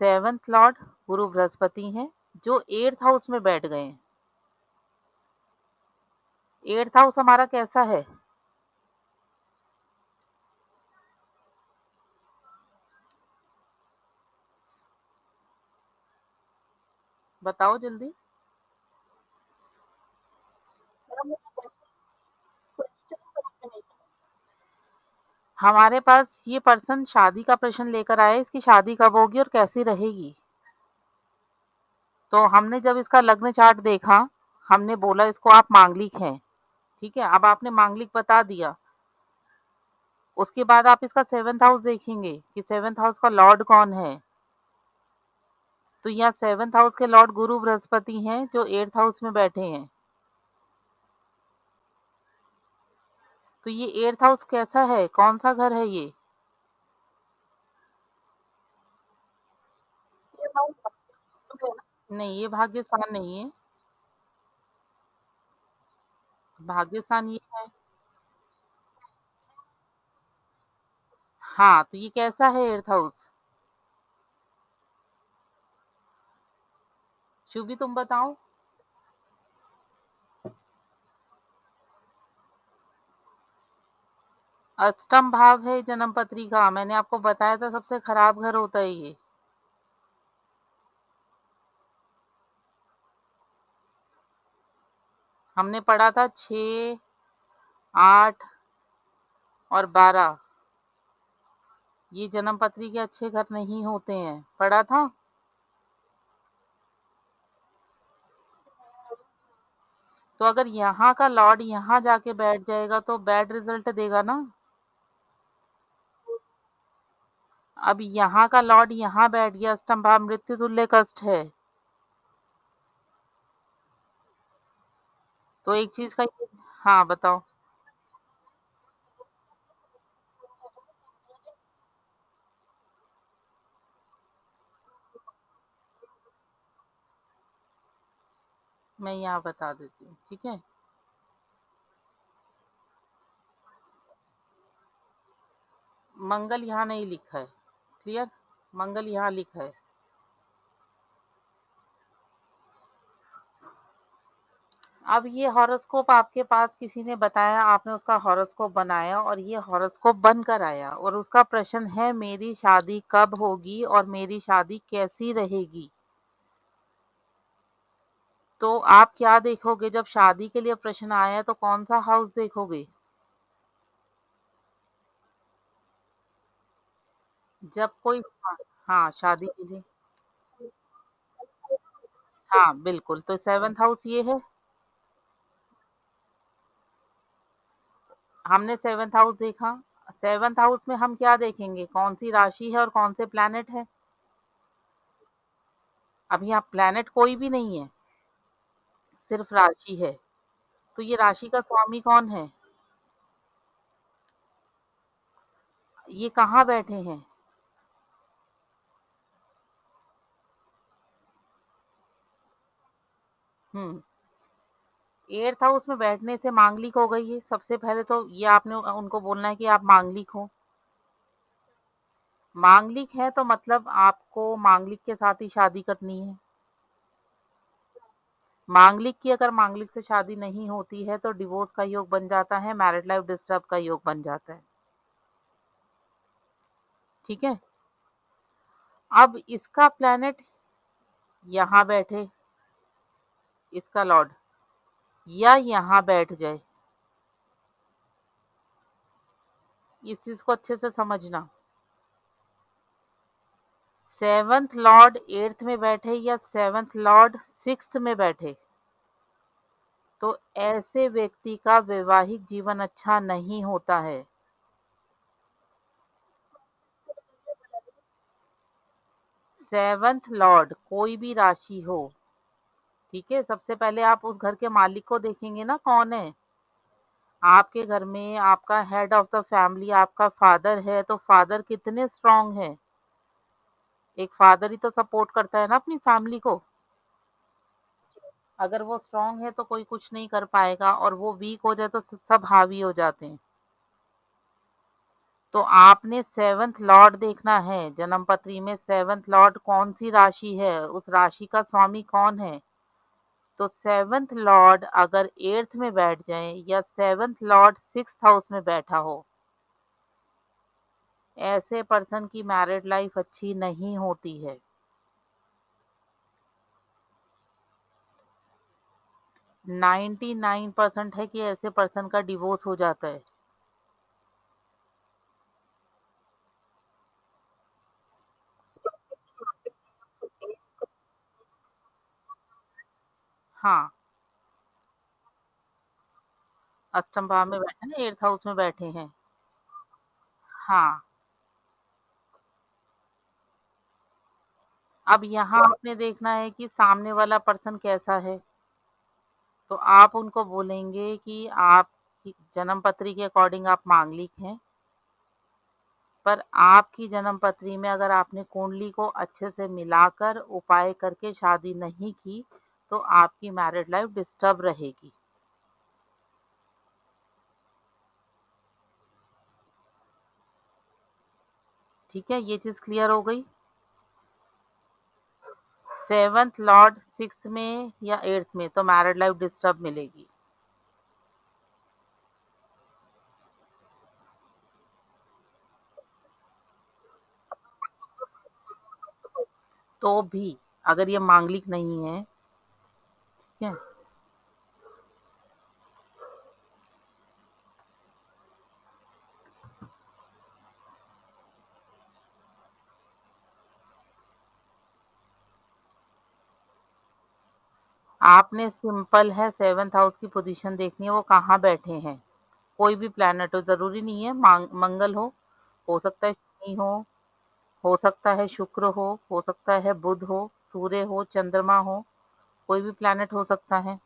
7th लॉर्ड गुरु बृहस्पति हैं जो 8th हाउस में बैठ गए हैं। 8th हाउस हमारा कैसा है? बताओ जल्दी। हमारे पास ये पर्सन शादी का प्रश्न लेकर आए, इसकी शादी कब होगी और कैसी रहेगी। तो हमने जब इसका लग्न चार्ट देखा, हमने बोला इसको आप मांगलिक हैं। ठीक है, अब आपने मांगलिक बता दिया, उसके बाद आप इसका 7th हाउस देखेंगे कि 7th हाउस का लॉर्ड कौन है। तो यहाँ 7th हाउस के लॉर्ड गुरु बृहस्पति हैं जो 8th हाउस में बैठे हैं। तो ये 8th हाउस कैसा है, कौन सा घर है ये? नहीं, ये भाग्य स्थान नहीं है। भाग्य स्थान ये है। हाँ, तो ये कैसा है 8th हाउस? शुभी तुम बताओ। अष्टम भाव है जन्म पत्री का, मैंने आपको बताया था सबसे खराब घर होता है ये। हमने पढ़ा था 6, 8 और 12, ये जन्म पत्री के अच्छे घर नहीं होते हैं, पढ़ा था। तो अगर यहाँ का लॉर्ड यहाँ जाके बैठ जाएगा तो बैड रिजल्ट देगा ना। अब यहाँ का लॉर्ड यहाँ बैठ गया, अष्टम भाव मृत्यु तुल्य कष्ट है। तो एक चीज का हाँ बताओ। मैं यहाँ बता देती हूँ, ठीक है। मंगल यहाँ नहीं लिखा है, क्लियर। मंगल यहाँ लिखा है। अब ये हॉरोस्कोप आपके पास किसी ने बताया, आपने उसका हॉरोस्कोप बनाया और ये हॉरोस्कोप बनकर आया, और उसका प्रश्न है मेरी शादी कब होगी और मेरी शादी कैसी रहेगी। तो आप क्या देखोगे जब शादी के लिए प्रश्न आया, तो कौन सा हाउस देखोगे? जब कोई, हाँ, शादी के लिए, हाँ बिल्कुल, तो 7th हाउस ये है। हमने 7th हाउस देखा। 7th हाउस में हम क्या देखेंगे, कौन सी राशि है और कौन से प्लैनेट है? अब यहाँ प्लैनेट कोई भी नहीं है, सिर्फ राशि है। तो ये राशि का स्वामी कौन है? ये कहाँ बैठे हैं? हम्म। 8th हाउस में बैठने से मांगलिक हो गई है। सबसे पहले तो ये आपने उनको बोलना है कि आप मांगलिक हो। मांगलिक है तो मतलब आपको मांगलिक के साथ ही शादी करनी है। मांगलिक की अगर मांगलिक से शादी नहीं होती है तो डिवोर्स का योग बन जाता है, मैरिड लाइफ डिस्टर्ब का योग बन जाता है, ठीक है। अब इसका प्लैनेट यहाँ बैठे, इसका लॉर्ड, या यहाँ बैठ जाए, इस चीज को अच्छे से समझना। 7th लॉर्ड 8th में बैठे या 7th लॉर्ड 6th में बैठे, तो ऐसे व्यक्ति का वैवाहिक जीवन अच्छा नहीं होता है। 7th लॉर्ड कोई भी राशि हो, ठीक है। सबसे पहले आप उस घर के मालिक को देखेंगे ना, कौन है आपके घर में। आपका हेड ऑफ द फैमिली आपका फादर है, तो फादर कितने स्ट्रांग है। एक फादर ही तो सपोर्ट करता है ना अपनी फैमिली को। अगर वो स्ट्रांग है तो कोई कुछ नहीं कर पाएगा, और वो वीक हो जाए तो सब हावी हो जाते हैं। तो आपने 7th लॉर्ड देखना है, जन्म पत्री में 7th लॉर्ड कौन सी राशि है, उस राशि का स्वामी कौन है। तो 7th लॉर्ड अगर 8th में बैठ जाए या 7th लॉर्ड 6th हाउस में बैठा हो, ऐसे पर्सन की मैरिड लाइफ अच्छी नहीं होती है। 99% है कि ऐसे पर्सन का डिवोर्स हो जाता है। हाँ, अष्टम भाव में बैठे ना, 8th हाउस में बैठे हैं। हाँ। अब यहाँ आपने देखना है कि सामने वाला पर्सन कैसा है। तो आप उनको बोलेंगे कि आप जन्म पत्री के अकॉर्डिंग आप मांगलिक हैं, पर आपकी जन्म पत्री में अगर आपने कुंडली को अच्छे से मिलाकर उपाय करके शादी नहीं की, तो आपकी मैरिड लाइफ डिस्टर्ब रहेगी। ठीक है, ये चीज क्लियर हो गई। 7th लॉर्ड 6th में या 8th में, तो मैरिड लाइफ डिस्टर्ब मिलेगी। तो भी अगर ये मांगलिक नहीं है, ठीक है। आपने सिंपल है 7th हाउस की पोजीशन देखनी है, वो कहाँ बैठे हैं। कोई भी प्लैनेट हो, जरूरी नहीं है मंगल हो सकता है शनि हो सकता है शुक्र हो सकता है बुध हो, सूर्य हो, चंद्रमा हो, कोई भी प्लैनेट हो सकता है,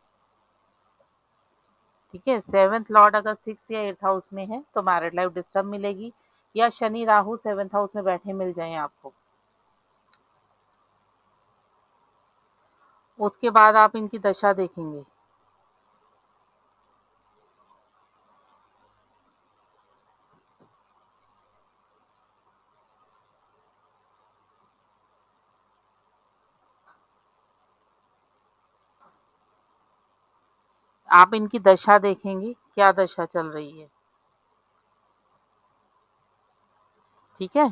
ठीक है। 7th लॉर्ड अगर 6th या 8th हाउस में है तो मैरिड लाइफ डिस्टर्ब मिलेगी, या शनि राहु 7th हाउस में बैठे मिल जाए आपको। उसके बाद आप इनकी दशा देखेंगे। आप इनकी दशा देखेंगे, क्या दशा चल रही है। ठीक है,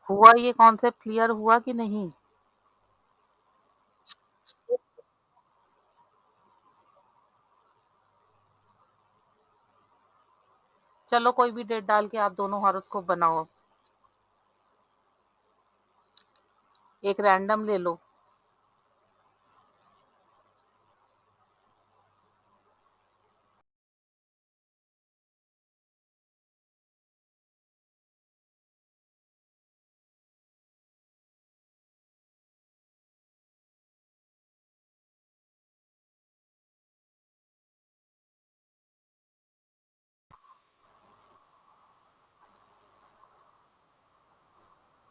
हुआ ये कॉन्सेप्ट क्लियर हुआ कि नहीं? चलो कोई भी डेट डाल के आप दोनों हॉरोस्कोप बनाओ। एक रैंडम ले लो।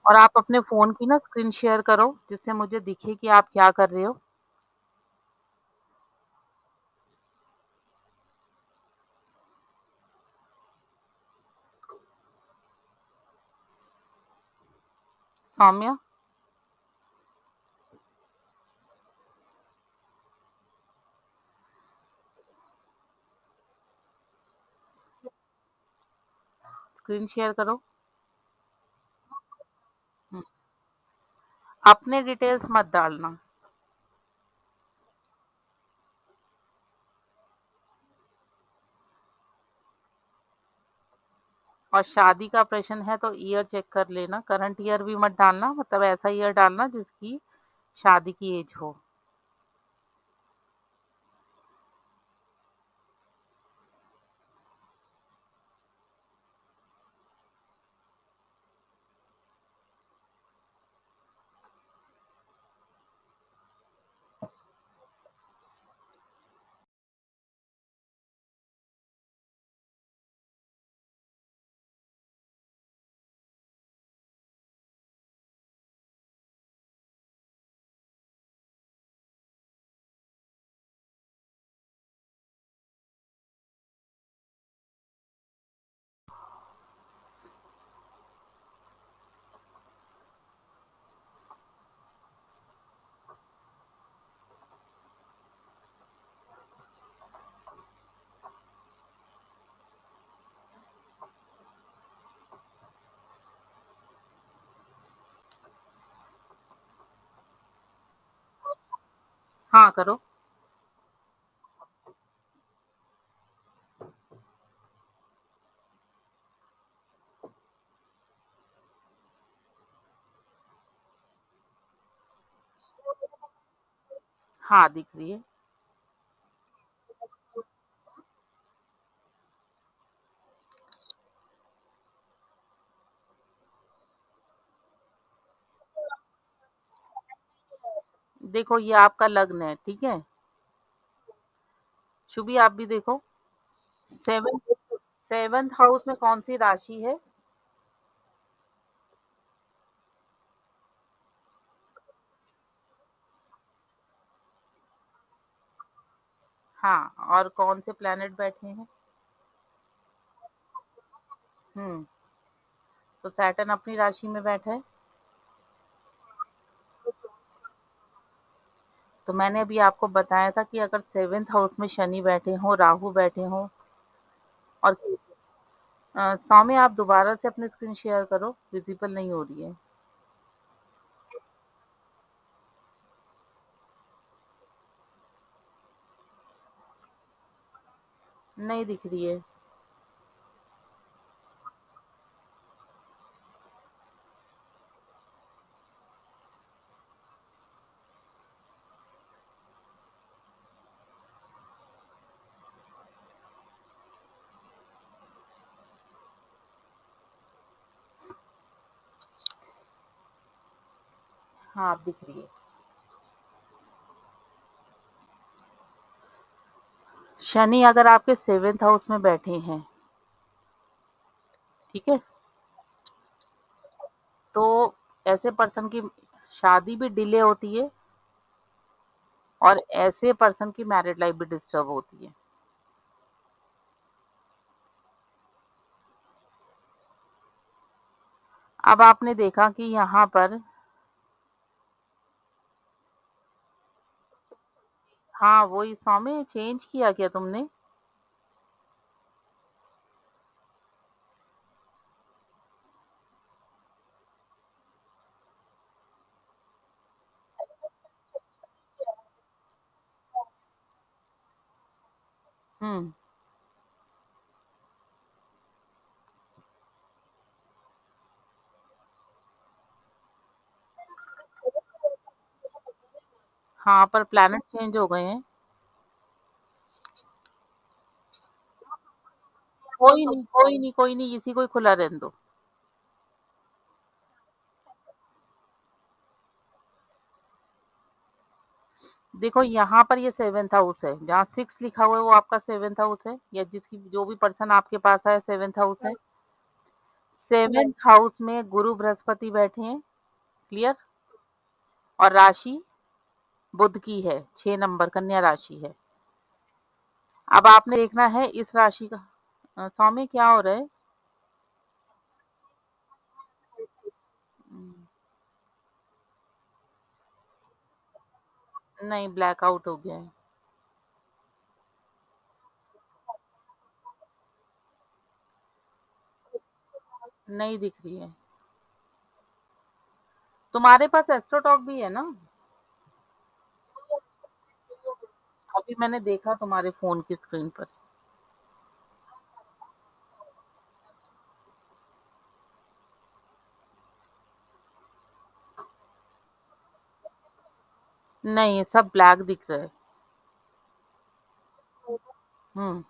और आप अपने फोन की ना स्क्रीन शेयर करो, जिससे मुझे दिखे कि आप क्या कर रहे हो। सौम्या, स्क्रीन शेयर करो। हम्म, अपने डिटेल्स मत डालना। और शादी का प्रश्न है तो ईयर चेक कर लेना, करंट ईयर भी मत डालना, मतलब ऐसा ईयर डालना जिसकी शादी की एज हो। हाँ करो। हाँ दिख रही है। देखो ये आपका लग्न है, ठीक है। शुभी आप भी देखो। सेवन सेवंथ हाउस में कौन सी राशि है? हाँ, और कौन से प्लैनेट बैठे हैं? हम्म। तो सैटर्न अपनी राशि में बैठा है। तो मैंने अभी आपको बताया था कि अगर सेवेंथ हाउस में शनि बैठे हो, राहु बैठे हो, और सौम्य आप दोबारा से अपनी स्क्रीन शेयर करो, विजिबल नहीं हो रही है। नहीं दिख रही है। हाँ अब दिख रही है। शनि अगर आपके सेवेंथ हाउस में बैठे हैं, ठीक है, तो ऐसे पर्सन की शादी भी डिले होती है और ऐसे पर्सन की मैरिड लाइफ भी डिस्टर्ब होती है। अब आपने देखा कि यहाँ पर हाँ, वही स्वामी चेंज किया क्या तुमने? हुँ। हाँ, पर प्लैनेट चेंज हो गए हैं। कोई नहीं, कोई नहीं, कोई नहीं, इसी को ही खुला रहने दो। देखो यहाँ पर ये 7th हाउस है, जहाँ 6 लिखा हुआ है वो आपका 7th हाउस है, या जिसकी जो भी पर्सन आपके पास आया 7th हाउस है। 7th हाउस में गुरु बृहस्पति बैठे हैं, क्लियर? और राशि बुध की है, 6 नंबर कन्या राशि है। अब आपने देखना है इस राशि का स्वामी क्या हो रहा है? हम्म, नहीं, ब्लैकआउट हो गया है। नहीं दिख रही है। तुम्हारे पास एस्ट्रोटॉक भी है ना? अभी मैंने देखा तुम्हारे फोन की स्क्रीन पर। नहीं, सब ब्लैक दिख रहा है। हम्म।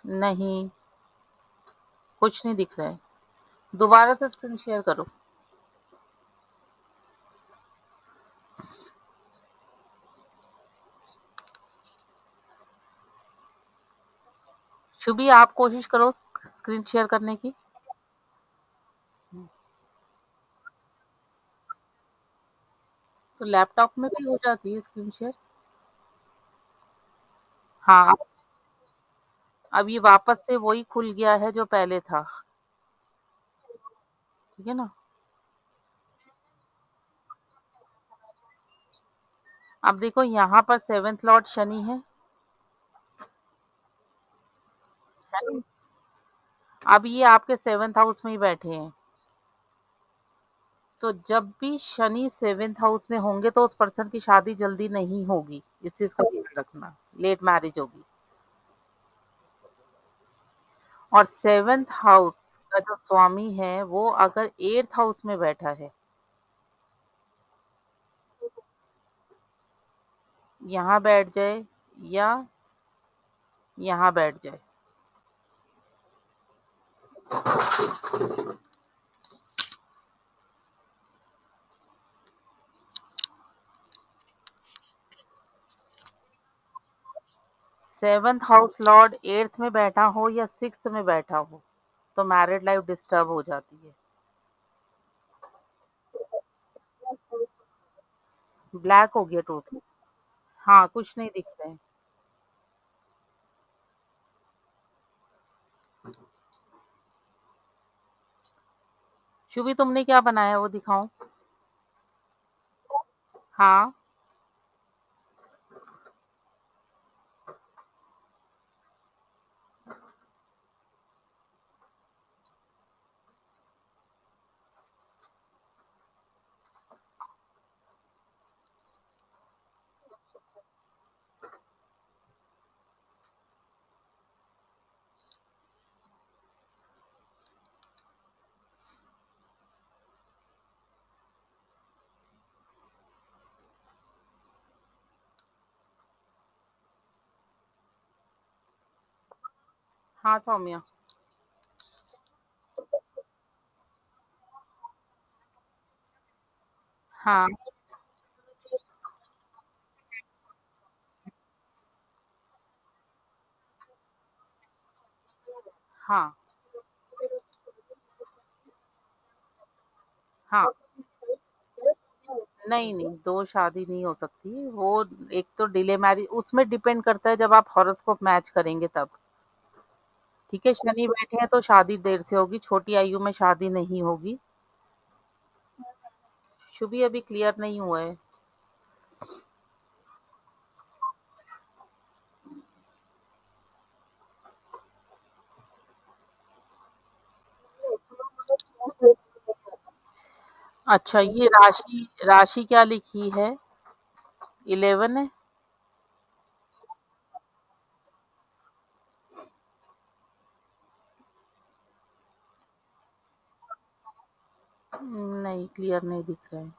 नहीं, कुछ नहीं दिख रहा है। दोबारा से स्क्रीन शेयर करो। शुभी, आप कोशिश करो स्क्रीन शेयर करने की। तो लैपटॉप में भी हो जाती है स्क्रीन शेयर। हाँ, अब ये वापस से वही खुल गया है जो पहले था। ठीक है ना? अब देखो यहाँ पर 7th लॉर्ड शनि है। शनि। अब ये आपके 7th हाउस में ही बैठे हैं। तो जब भी शनि 7th हाउस में होंगे तो उस पर्सन की शादी जल्दी नहीं होगी, इस चीज का ध्यान रखना। लेट मैरिज होगी। और 7th हाउस का जो स्वामी है वो अगर 8th हाउस में बैठा है, यहाँ बैठ जाए या यहाँ बैठ जाए। 7th हाउस लॉर्ड 8th में बैठा हो या 6th में बैठा हो तो मैरिड लाइफ डिस्टर्ब हो जाती है। ब्लैक हो गया टोटल। हाँ, कुछ नहीं दिख रहा है। शुभी, तुमने क्या बनाया वो दिखाओ। हाँ। हाँ सौम्या। हाँ। हाँ। हाँ, नहीं, नहीं, 2 शादी नहीं हो सकती। वो एक तो डिले मैरिज उसमें डिपेंड करता है जब आप हॉरोस्कोप मैच करेंगे तब। ठीक है, शनि बैठे हैं तो शादी देर से होगी, छोटी आयु में शादी नहीं होगी। शुभ अभी क्लियर नहीं हुआ है। अच्छा, ये राशि राशि क्या लिखी है? 11 है? नहीं, क्लियर नहीं दिख रहा है।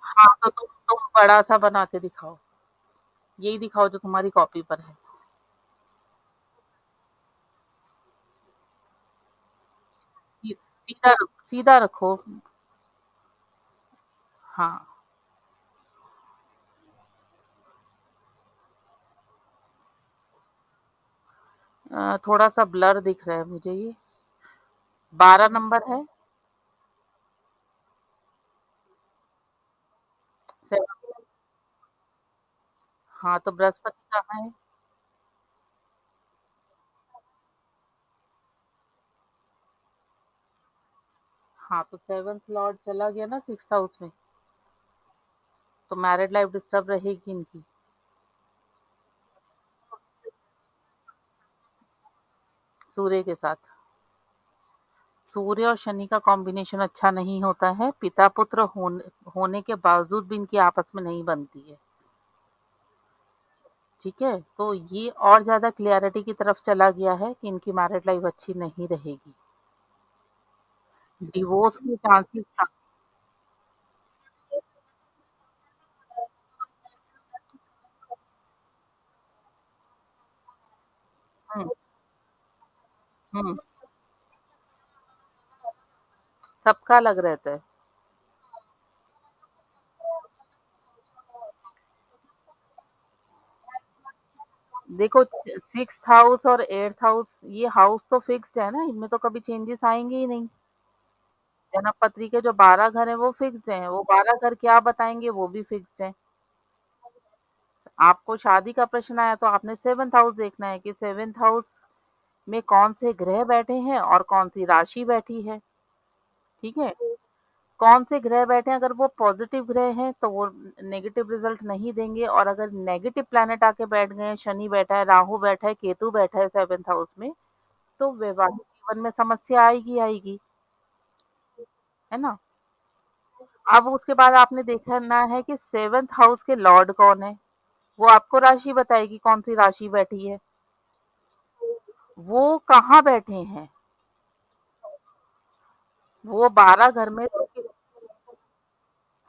हाँ, तो तुम बड़ा सा बना के दिखाओ। यही दिखाओ जो तुम्हारी कॉपी पर है। सीधा सीधा रखो। हाँ। थोड़ा सा ब्लर दिख रहा है मुझे ये। 12 नंबर है। सेवन। हाँ, तो बृहस्पति कहाँ है? हाँ, तो सेवंथ लॉर्ड चला गया ना सिक्स हाउस में। तो मैरिड लाइफ डिस्टर्ब रहेगी इनकी। सूर्य के साथ। सूर्य और शनि का कॉम्बिनेशन अच्छा नहीं होता है, पिता पुत्र होने के बावजूद भी इनकी आपस में नहीं बनती है। ठीक है, तो ये और ज्यादा क्लियरिटी की तरफ चला गया है कि इनकी मैरिड लाइफ अच्छी नहीं रहेगी। डिवोर्स के चांसेस। हम्म। हम्म। सबका अलग रहता है। देखो, सिक्स हाउस और एट्थ हाउस, ये हाउस तो फिक्स्ड है ना, इनमें तो कभी चेंजेस आएंगे ही नहीं। जन्म पत्री के जो 12 घर हैं वो फिक्स्ड हैं, वो 12 घर क्या बताएंगे वो भी फिक्स्ड हैं। आपको शादी का प्रश्न आया तो आपने सेवेंथ हाउस देखना है कि सेवेंथ हाउस में कौन से ग्रह बैठे हैं और कौन सी राशि बैठी है। ठीक है, कौन से ग्रह बैठे हैं, अगर वो पॉजिटिव ग्रह हैं तो वो नेगेटिव रिजल्ट नहीं देंगे, और अगर नेगेटिव प्लैनेट आके बैठ गए हैं, शनि बैठा है, राहु बैठा है, केतु बैठा है सेवेंथ हाउस में, तो वैवाहिक जीवन में समस्या आएगी आएगी। है ना? अब उसके बाद आपने देखना है कि सेवेंथ हाउस के लॉर्ड कौन है। वो आपको राशि बताएगी कौन सी राशि बैठी है। वो कहाँ बैठे हैं? वो 12 घर में तो,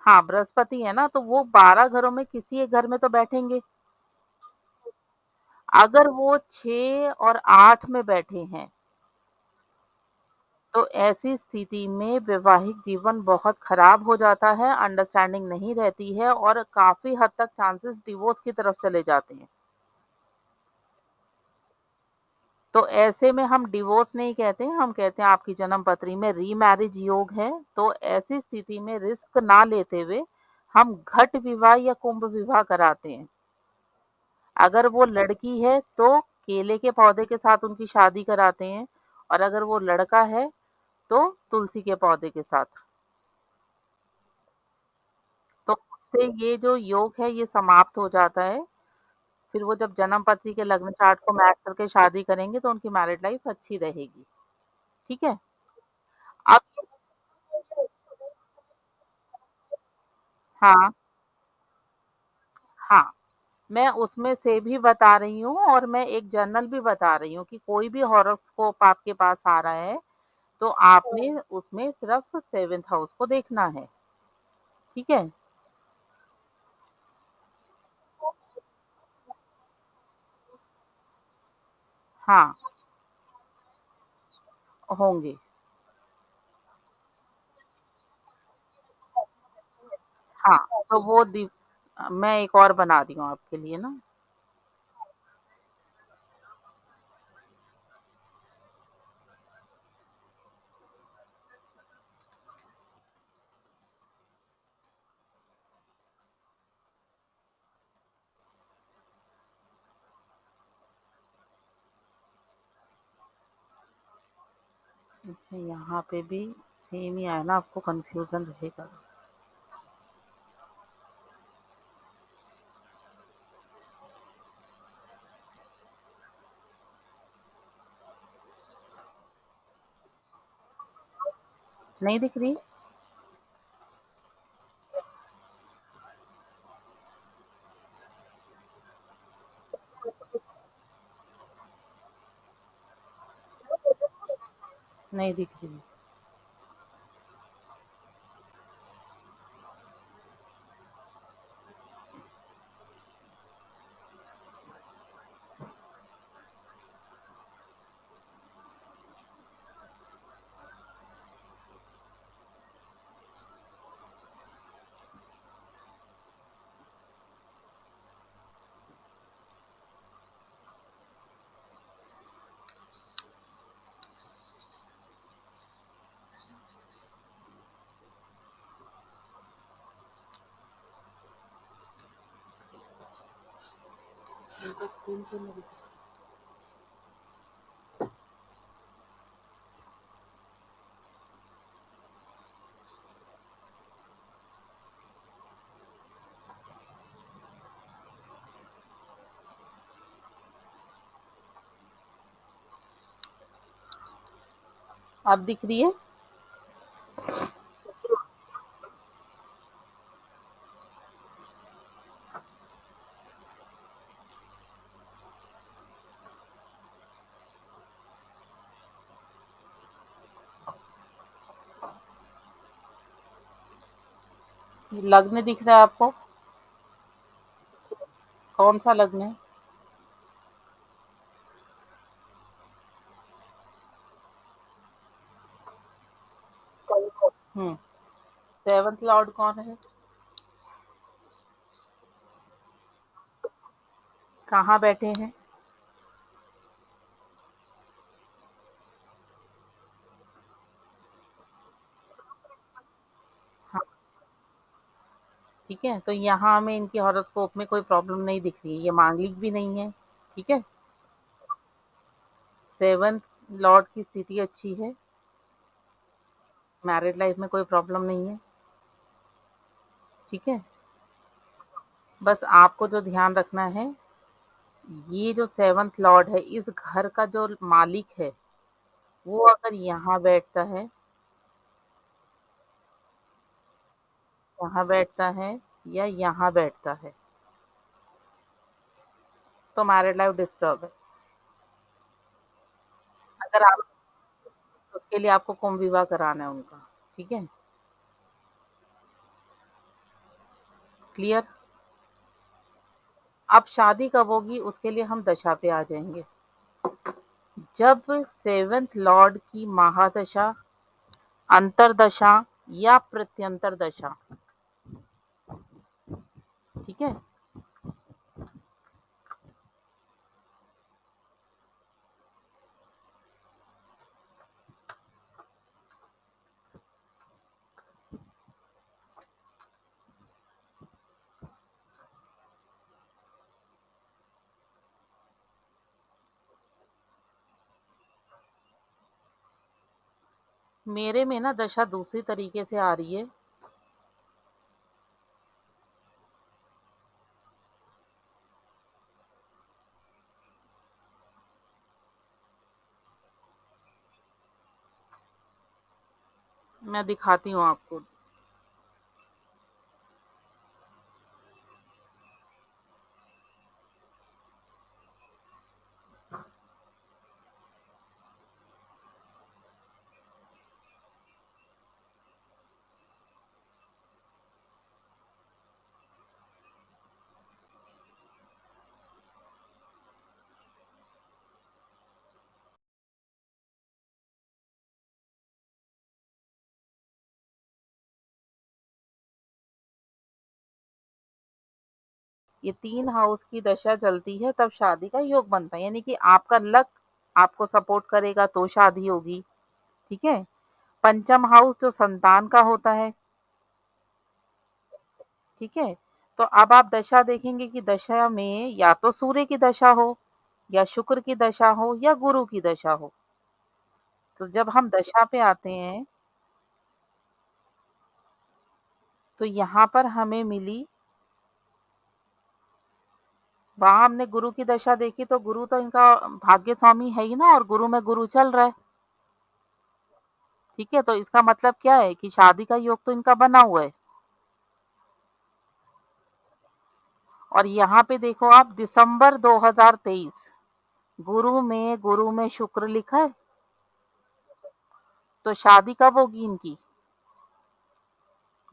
हाँ, बृहस्पति है ना, तो वो 12 घरों में किसी एक घर में तो बैठेंगे। अगर वो 6 और 8 में बैठे हैं तो ऐसी स्थिति में वैवाहिक जीवन बहुत खराब हो जाता है, अंडरस्टैंडिंग नहीं रहती है और काफी हद तक चांसेस डिवोर्स की तरफ चले जाते हैं। तो ऐसे में हम डिवोर्स नहीं कहते हैं, हम कहते हैं आपकी जन्म पत्री में रीमैरिज योग है। तो ऐसी स्थिति में रिस्क ना लेते हुए हम घट विवाह या कुंभ विवाह कराते हैं। अगर वो लड़की है तो केले के पौधे के साथ उनकी शादी कराते हैं, और अगर वो लड़का है तो तुलसी के पौधे के साथ। तो उससे ये जो योग है ये समाप्त हो जाता है। फिर वो जब जन्म पत्री के लग्न चार्ट को मैच करके शादी करेंगे तो उनकी मैरिड लाइफ अच्छी रहेगी। ठीक है। अब, हाँ, हाँ, मैं उसमें से भी बता रही हूँ और मैं एक जर्नल भी बता रही हूँ कि कोई भी हॉरोस्कोप आपके पास आ रहा है तो आपने उसमें सिर्फ सेवेंथ हाउस को देखना है। ठीक है। हाँ, होंगे। हाँ, तो वो मैं एक और बना रही हूँ आपके लिए ना। अच्छा, यहाँ पे भी सेम ही आया ना, आपको कंफ्यूजन रहेगा। नहीं दिख रही? नहीं दिख रही। अब दिख रही है? लग्न दिख रहा है आपको? कौन सा लग्न है? हम्म। सेवंथ लॉर्ड कौन है? कहाँ बैठे हैं? हाँ, ठीक है, तो यहाँ हमें इनकी हॉरोस्कोप में कोई प्रॉब्लम नहीं दिख रही है, ये मांगलिक भी नहीं है। ठीक है, सेवंथ लॉर्ड की स्थिति अच्छी है, मैरिड लाइफ में कोई प्रॉब्लम नहीं है। ठीक है, बस आपको जो ध्यान रखना है, ये जो सेवंथ लॉर्ड है, इस घर का जो मालिक है, वो अगर यहाँ बैठता है, यहाँ बैठता है या यहाँ बैठता है, तो मैरिड लाइफ डिस्टर्ब है। अगर आप, उसके लिए आपको कुंभ विवाह कराना है उनका। ठीक है, क्लियर? अब शादी कब होगी उसके लिए हम दशा पे आ जाएंगे। जब सेवंथ लॉर्ड की महादशा, अंतरदशा या प्रत्यंतर दशा, ठीक है, मेरे में ना दशा दूसरी तरीके से आ रही है। मैं दिखाती हूँ आपको। ये 3 हाउस की दशा चलती है तब शादी का योग बनता है, यानी कि आपका लक आपको सपोर्ट करेगा तो शादी होगी। ठीक है, पंचम हाउस जो संतान का होता है। ठीक है, तो अब आप दशा देखेंगे कि दशा में या तो सूर्य की दशा हो, या शुक्र की दशा हो, या गुरु की दशा हो। तो जब हम दशा पे आते हैं तो यहाँ पर हमें मिली, वहां हमने गुरु की दशा देखी तो गुरु तो इनका भाग्य स्वामी है ही ना, और गुरु में गुरु चल रहा है। ठीक है, तो इसका मतलब क्या है कि शादी का योग तो इनका बना हुआ है। और यहाँ पे देखो आप, दिसंबर 2023, गुरु में शुक्र लिखा है। तो शादी कब होगी इनकी?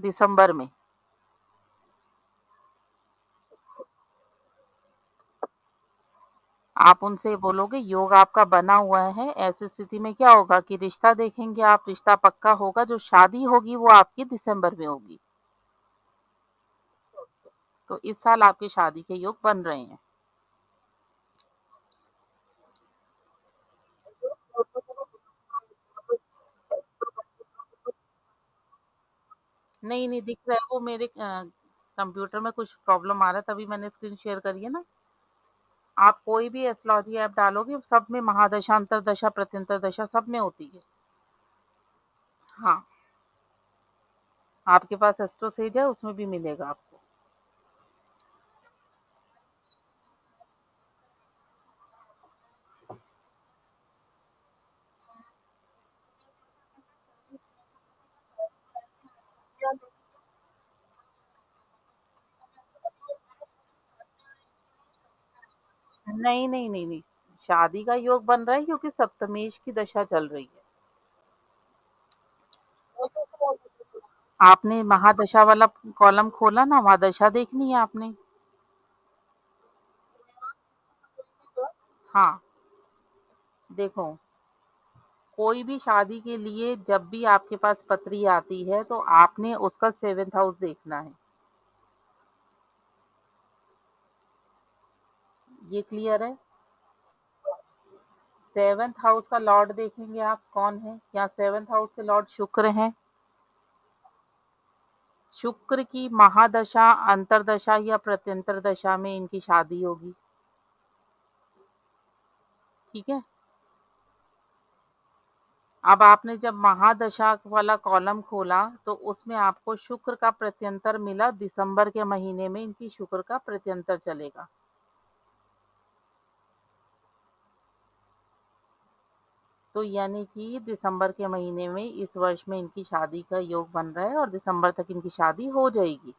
दिसंबर में। आप उनसे बोलोगे योग आपका बना हुआ है, ऐसी स्थिति में क्या होगा कि रिश्ता देखेंगे आप, रिश्ता पक्का होगा, जो शादी होगी वो आपकी दिसंबर में होगी। तो इस साल आपकी शादी के योग बन रहे हैं। नहीं नहीं दिख रहा है, वो मेरे कंप्यूटर में कुछ प्रॉब्लम आ रहा है, तभी मैंने स्क्रीन शेयर करी है ना। आप कोई भी एस्ट्रोलॉजी ऐप डालोगे, सब में महादशा, अंतरदशा, प्रत्यंतर दशा सब में होती है। हाँ, आपके पास एस्ट्रोसेज है, उसमें भी मिलेगा आपको। नहीं नहीं नहीं नहीं, शादी का योग बन रहा है क्योंकि सप्तमेश की दशा चल रही है। आपने महादशा वाला कॉलम खोला ना, वहां दशा देखनी है आपने। हाँ, देखो, कोई भी शादी के लिए जब भी आपके पास पत्री आती है तो आपने उसका 7th हाउस देखना है। ये क्लियर है? 7th हाउस का लॉर्ड देखेंगे आप कौन है, या 7th हाउस के लॉर्ड शुक्र हैं। शुक्र की महादशा, अंतरदशा या प्रत्यंतर दशा में इनकी शादी होगी। ठीक है, अब आपने जब महादशा वाला कॉलम खोला तो उसमें आपको शुक्र का प्रत्यंतर मिला, दिसंबर के महीने में इनकी शुक्र का प्रत्यंतर चलेगा। तो यानी कि दिसंबर के महीने में इस वर्ष में इनकी शादी का योग बन रहा है और दिसंबर तक इनकी शादी हो जाएगी।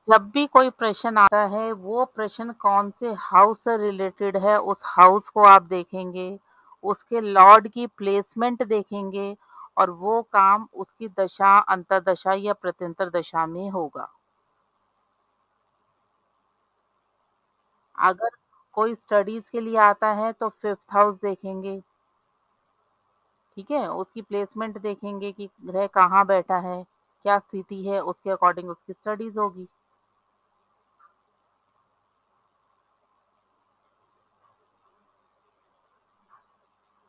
जब भी कोई प्रश्न आता है, वो प्रश्न कौन से हाउस से रिलेटेड है, उस हाउस को आप देखेंगे, उसके लॉर्ड की प्लेसमेंट देखेंगे, और वो काम उसकी दशा, अंतरदशा या प्रत्यंतर दशा में होगा। अगर कोई स्टडीज के लिए आता है तो 5th हाउस देखेंगे। ठीक है, उसकी प्लेसमेंट देखेंगे कि ग्रह कहाँ बैठा है, क्या स्थिति है, उसके अकॉर्डिंग उसकी स्टडीज होगी।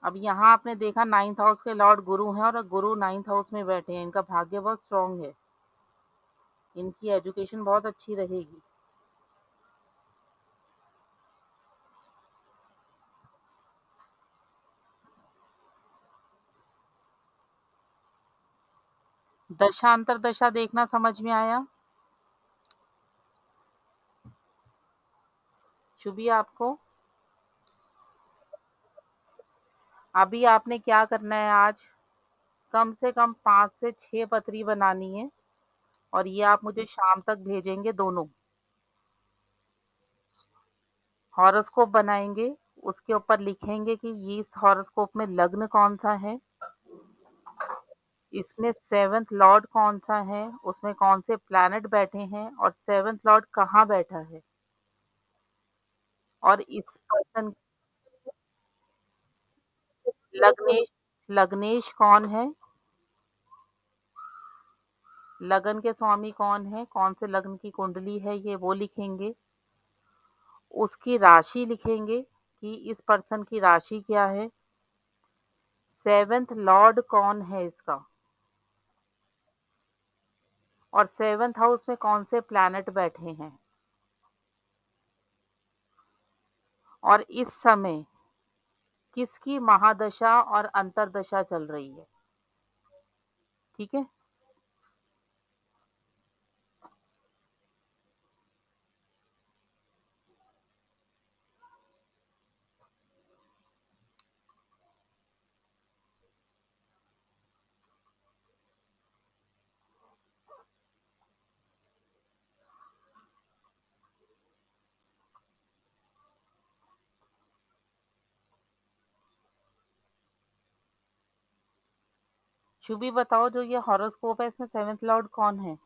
अब यहाँ आपने देखा 9th हाउस के लॉर्ड गुरु हैं और गुरु 9th हाउस में बैठे हैं, इनका भाग्य बहुत स्ट्रांग है, इनकी एजुकेशन बहुत अच्छी रहेगी। दशांतर दशा देखना समझ में आया? शुभी आपको, अभी आपने क्या करना है, आज कम से कम 5 से 6 पत्री बनानी है, और ये आप मुझे शाम तक भेजेंगे दोनों। हॉरोस्कोप बनाएंगे, उसके ऊपर लिखेंगे कि ये इस हॉरोस्कोप में लग्न कौन सा है, इसमें 7th लॉर्ड कौन सा है, उसमें कौन से प्लैनेट बैठे हैं, और 7th लॉर्ड कहाँ बैठा है, और इस पर्सन, लग्नेश, लग्नेश कौन है, लगन के स्वामी कौन है, कौन से लग्न की कुंडली है, ये वो लिखेंगे। उसकी राशि लिखेंगे कि इस पर्सन की राशि क्या है, 7th लॉर्ड कौन है इसका, और 7th हाउस में कौन से प्लैनेट बैठे हैं। और इस समय किसकी महादशा और अंतर्दशा चल रही है। ठीक है। शुभी बताओ, जो ये हॉरोस्कोप है इसमें सेवेंथ लॉर्ड कौन है।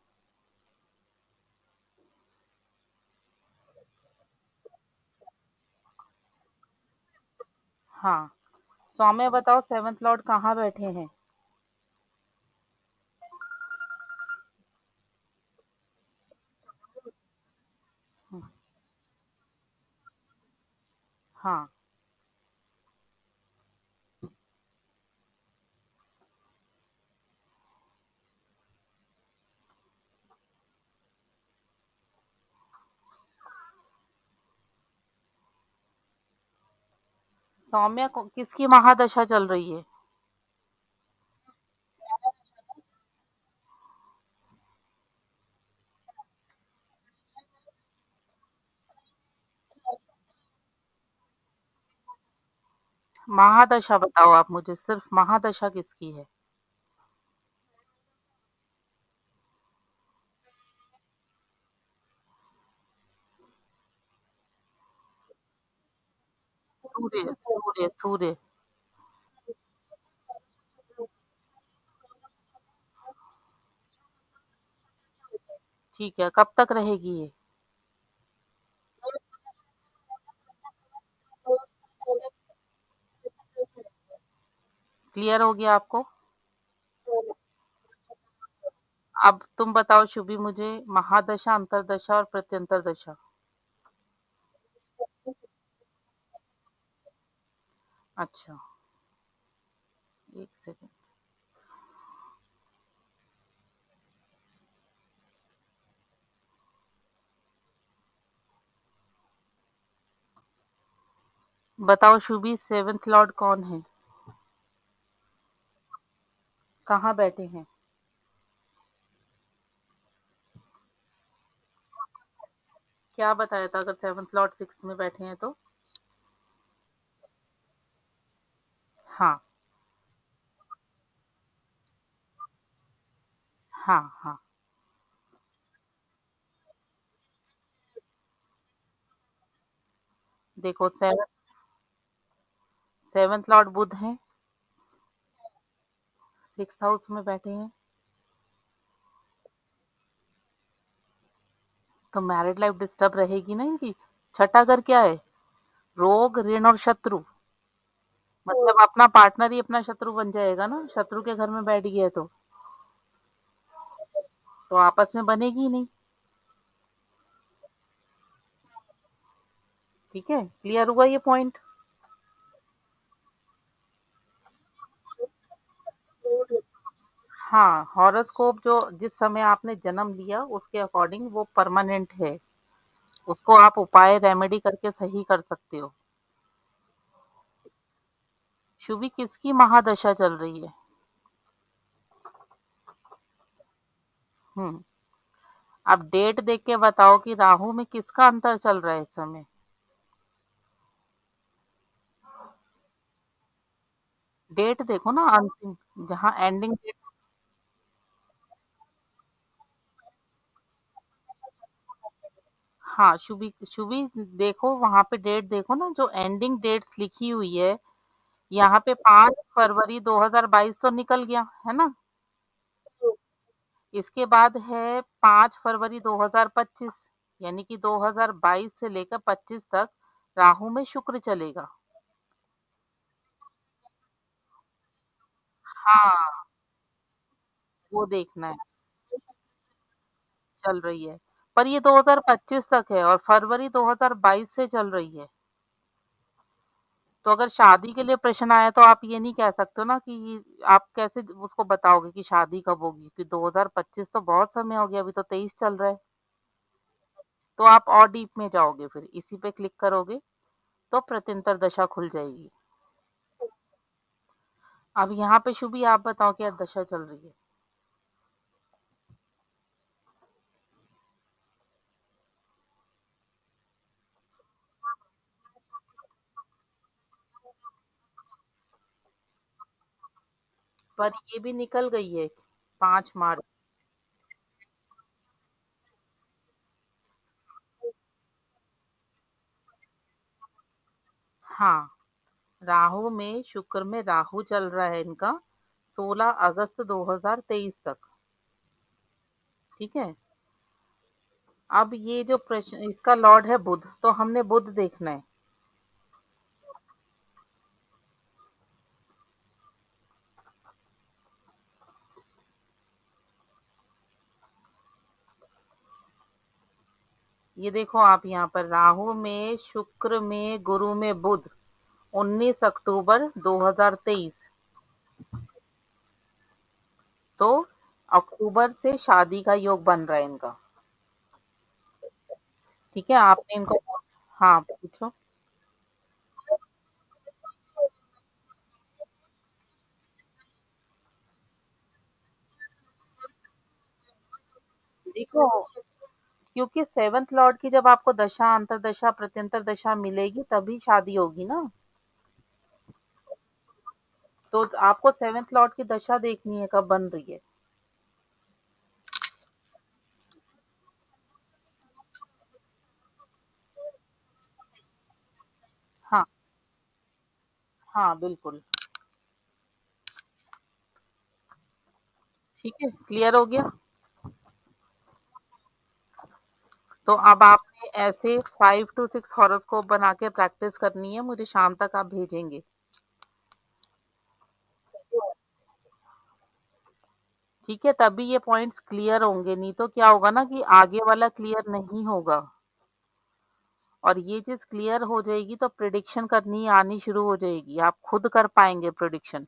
हाँ, सौम्य बताओ सेवेंथ लॉर्ड कहाँ बैठे हैं। हम्म, हाँ, सौम्य किसकी महादशा चल रही है। महादशा बताओ आप मुझे, सिर्फ महादशा किसकी है। सूर्य सूर्य सूर्य। ठीक है, कब तक रहेगी ये। क्लियर हो गया आपको। अब तुम बताओ शुभी मुझे, महादशा, अंतरदशा और प्रत्यंतर दशा। अच्छा, एक सेकंड। बताओ शुभी, सेवेंथ लॉर्ड कौन है, कहाँ बैठे हैं। क्या बताया था, अगर सेवेंथ लॉर्ड सिक्स में बैठे हैं तो। हाँ हाँ हाँ। देखो, सेवेंथ लॉर्ड बुध हैं, सिक्स हाउस में बैठे हैं। तो मैरिड लाइफ डिस्टर्ब रहेगी ना इनकी। छठा घर क्या है, रोग, ऋण और शत्रु। मतलब अपना पार्टनर ही अपना शत्रु बन जाएगा ना, शत्रु के घर में बैठ गया तो आपस में बनेगी ही नहीं। ठीक है, क्लियर हुआ ये पॉइंट। हाँ, हॉरोस्कोप जो जिस समय आपने जन्म लिया उसके अकॉर्डिंग वो परमानेंट है। उसको आप उपाय रेमेडी करके सही कर सकते हो। शुभी किसकी महादशा चल रही है। हम्म। अब डेट देख के बताओ कि राहु में किसका अंतर चल रहा है इस समय। डेट देखो ना, अंतिम, जहाँ एंडिंग डेट। हाँ, शुभी शुभी देखो, वहां पे डेट देखो ना, जो एंडिंग डेट्स लिखी हुई है। यहाँ पे 5 फरवरी 2022 तो निकल गया है ना। इसके बाद है 5 फरवरी 2025, यानी कि 2022 से लेकर 25 तक राहु में शुक्र चलेगा। हाँ, वो देखना है। चल रही है, पर ये 2025 तक है और फरवरी 2022 से चल रही है। तो अगर शादी के लिए प्रश्न आया तो आप ये नहीं कह सकते हो ना कि आप कैसे उसको बताओगे कि शादी कब होगी, कि 2025 तो बहुत समय हो गया, अभी तो 23 चल रहा है। तो आप और डीप में जाओगे, फिर इसी पे क्लिक करोगे तो प्रत्यंतर दशा खुल जाएगी। अब यहाँ पे शुभी आप बताओ क्या दशा चल रही है? पर ये भी निकल गई है 5 मार्च। हाँ, राहु में शुक्र में राहु चल रहा है इनका 16 अगस्त 2023 तक। ठीक है। अब ये जो प्रश्न इसका लॉर्ड है बुध, तो हमने बुध देखना है। ये देखो आप यहाँ पर राहु में शुक्र में गुरु में बुध 19 अक्टूबर 2023। तो अक्टूबर से शादी का योग बन रहा है इनका। ठीक है, आपने इनको। हाँ, पूछो। देखो, क्योंकि सेवंथ लॉर्ड की जब आपको दशा अंतरदशा प्रत्यंतर दशा मिलेगी तभी शादी होगी ना। तो आपको सेवंथ लॉर्ड की दशा देखनी है कब बन रही है। हाँ, हाँ, बिल्कुल। ठीक है, क्लियर हो गया। तो अब आपने ऐसे 5 to 6 हॉरोस्कोप बना के प्रैक्टिस करनी है, मुझे शाम तक आप भेजेंगे। ठीक है, तभी ये पॉइंट्स क्लियर होंगे, नहीं तो क्या होगा ना कि आगे वाला क्लियर नहीं होगा। और ये चीज क्लियर हो जाएगी तो प्रिडिक्शन करनी आनी शुरू हो जाएगी, आप खुद कर पाएंगे प्रिडिक्शन।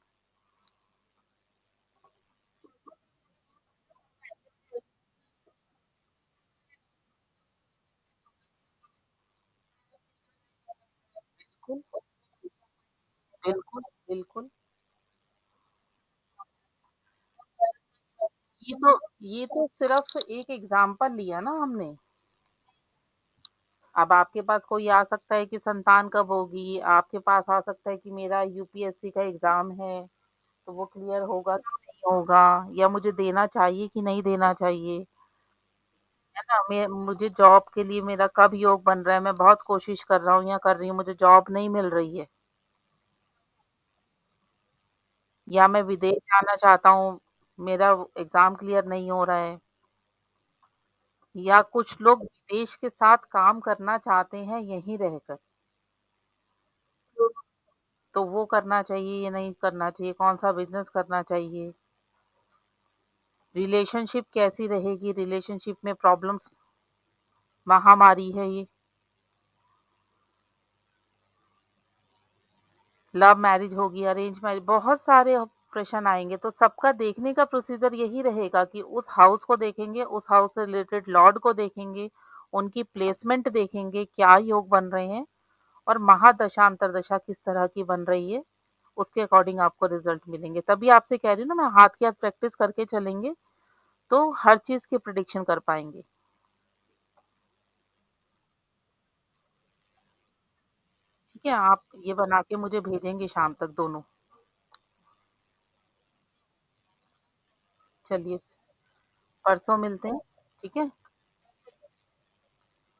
बिल्कुल, बिल्कुल, बिल्कुल। ये तो सिर्फ एक एग्जाम्पल लिया ना हमने। अब आपके पास कोई आ सकता है कि संतान कब होगी, आपके पास आ सकता है कि मेरा यूपीएससी का एग्जाम है, तो वो क्लियर होगा कि नहीं होगा, या मुझे देना चाहिए कि नहीं देना चाहिए। है ना, मैं मुझे जॉब के लिए मेरा कब योग बन रहा है, मैं बहुत कोशिश कर रहा हूँ या कर रही हूँ, मुझे जॉब नहीं मिल रही है, या मैं विदेश जाना चाहता हूँ, मेरा एग्जाम क्लियर नहीं हो रहा है, या कुछ लोग विदेश के साथ काम करना चाहते हैं यहीं रहकर, तो वो करना चाहिए या नहीं करना चाहिए, कौन सा बिजनेस करना चाहिए, रिलेशनशिप कैसी रहेगी, रिलेशनशिप में प्रॉब्लम्स, महामारी है ये, लव मैरिज होगी, अरेंज मैरिज, बहुत सारे प्रश्न आएंगे। तो सबका देखने का प्रोसीजर यही रहेगा कि उस हाउस को देखेंगे, उस हाउस से रिलेटेड लॉर्ड को देखेंगे, उनकी प्लेसमेंट देखेंगे क्या योग बन रहे हैं, और महादशा अंतरदशा किस तरह की बन रही है, उसके अकॉर्डिंग आपको रिजल्ट मिलेंगे। तभी आपसे कह रही हूँ ना, मैं हाथ के हाथ प्रैक्टिस करके चलेंगे तो हर चीज की प्रिडिक्शन कर पाएंगे। ठीक है, आप ये बना के मुझे भेजेंगे शाम तक दोनों। चलिए, परसों मिलते हैं। ठीक है,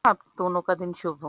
आप दोनों का दिन शुभ हो।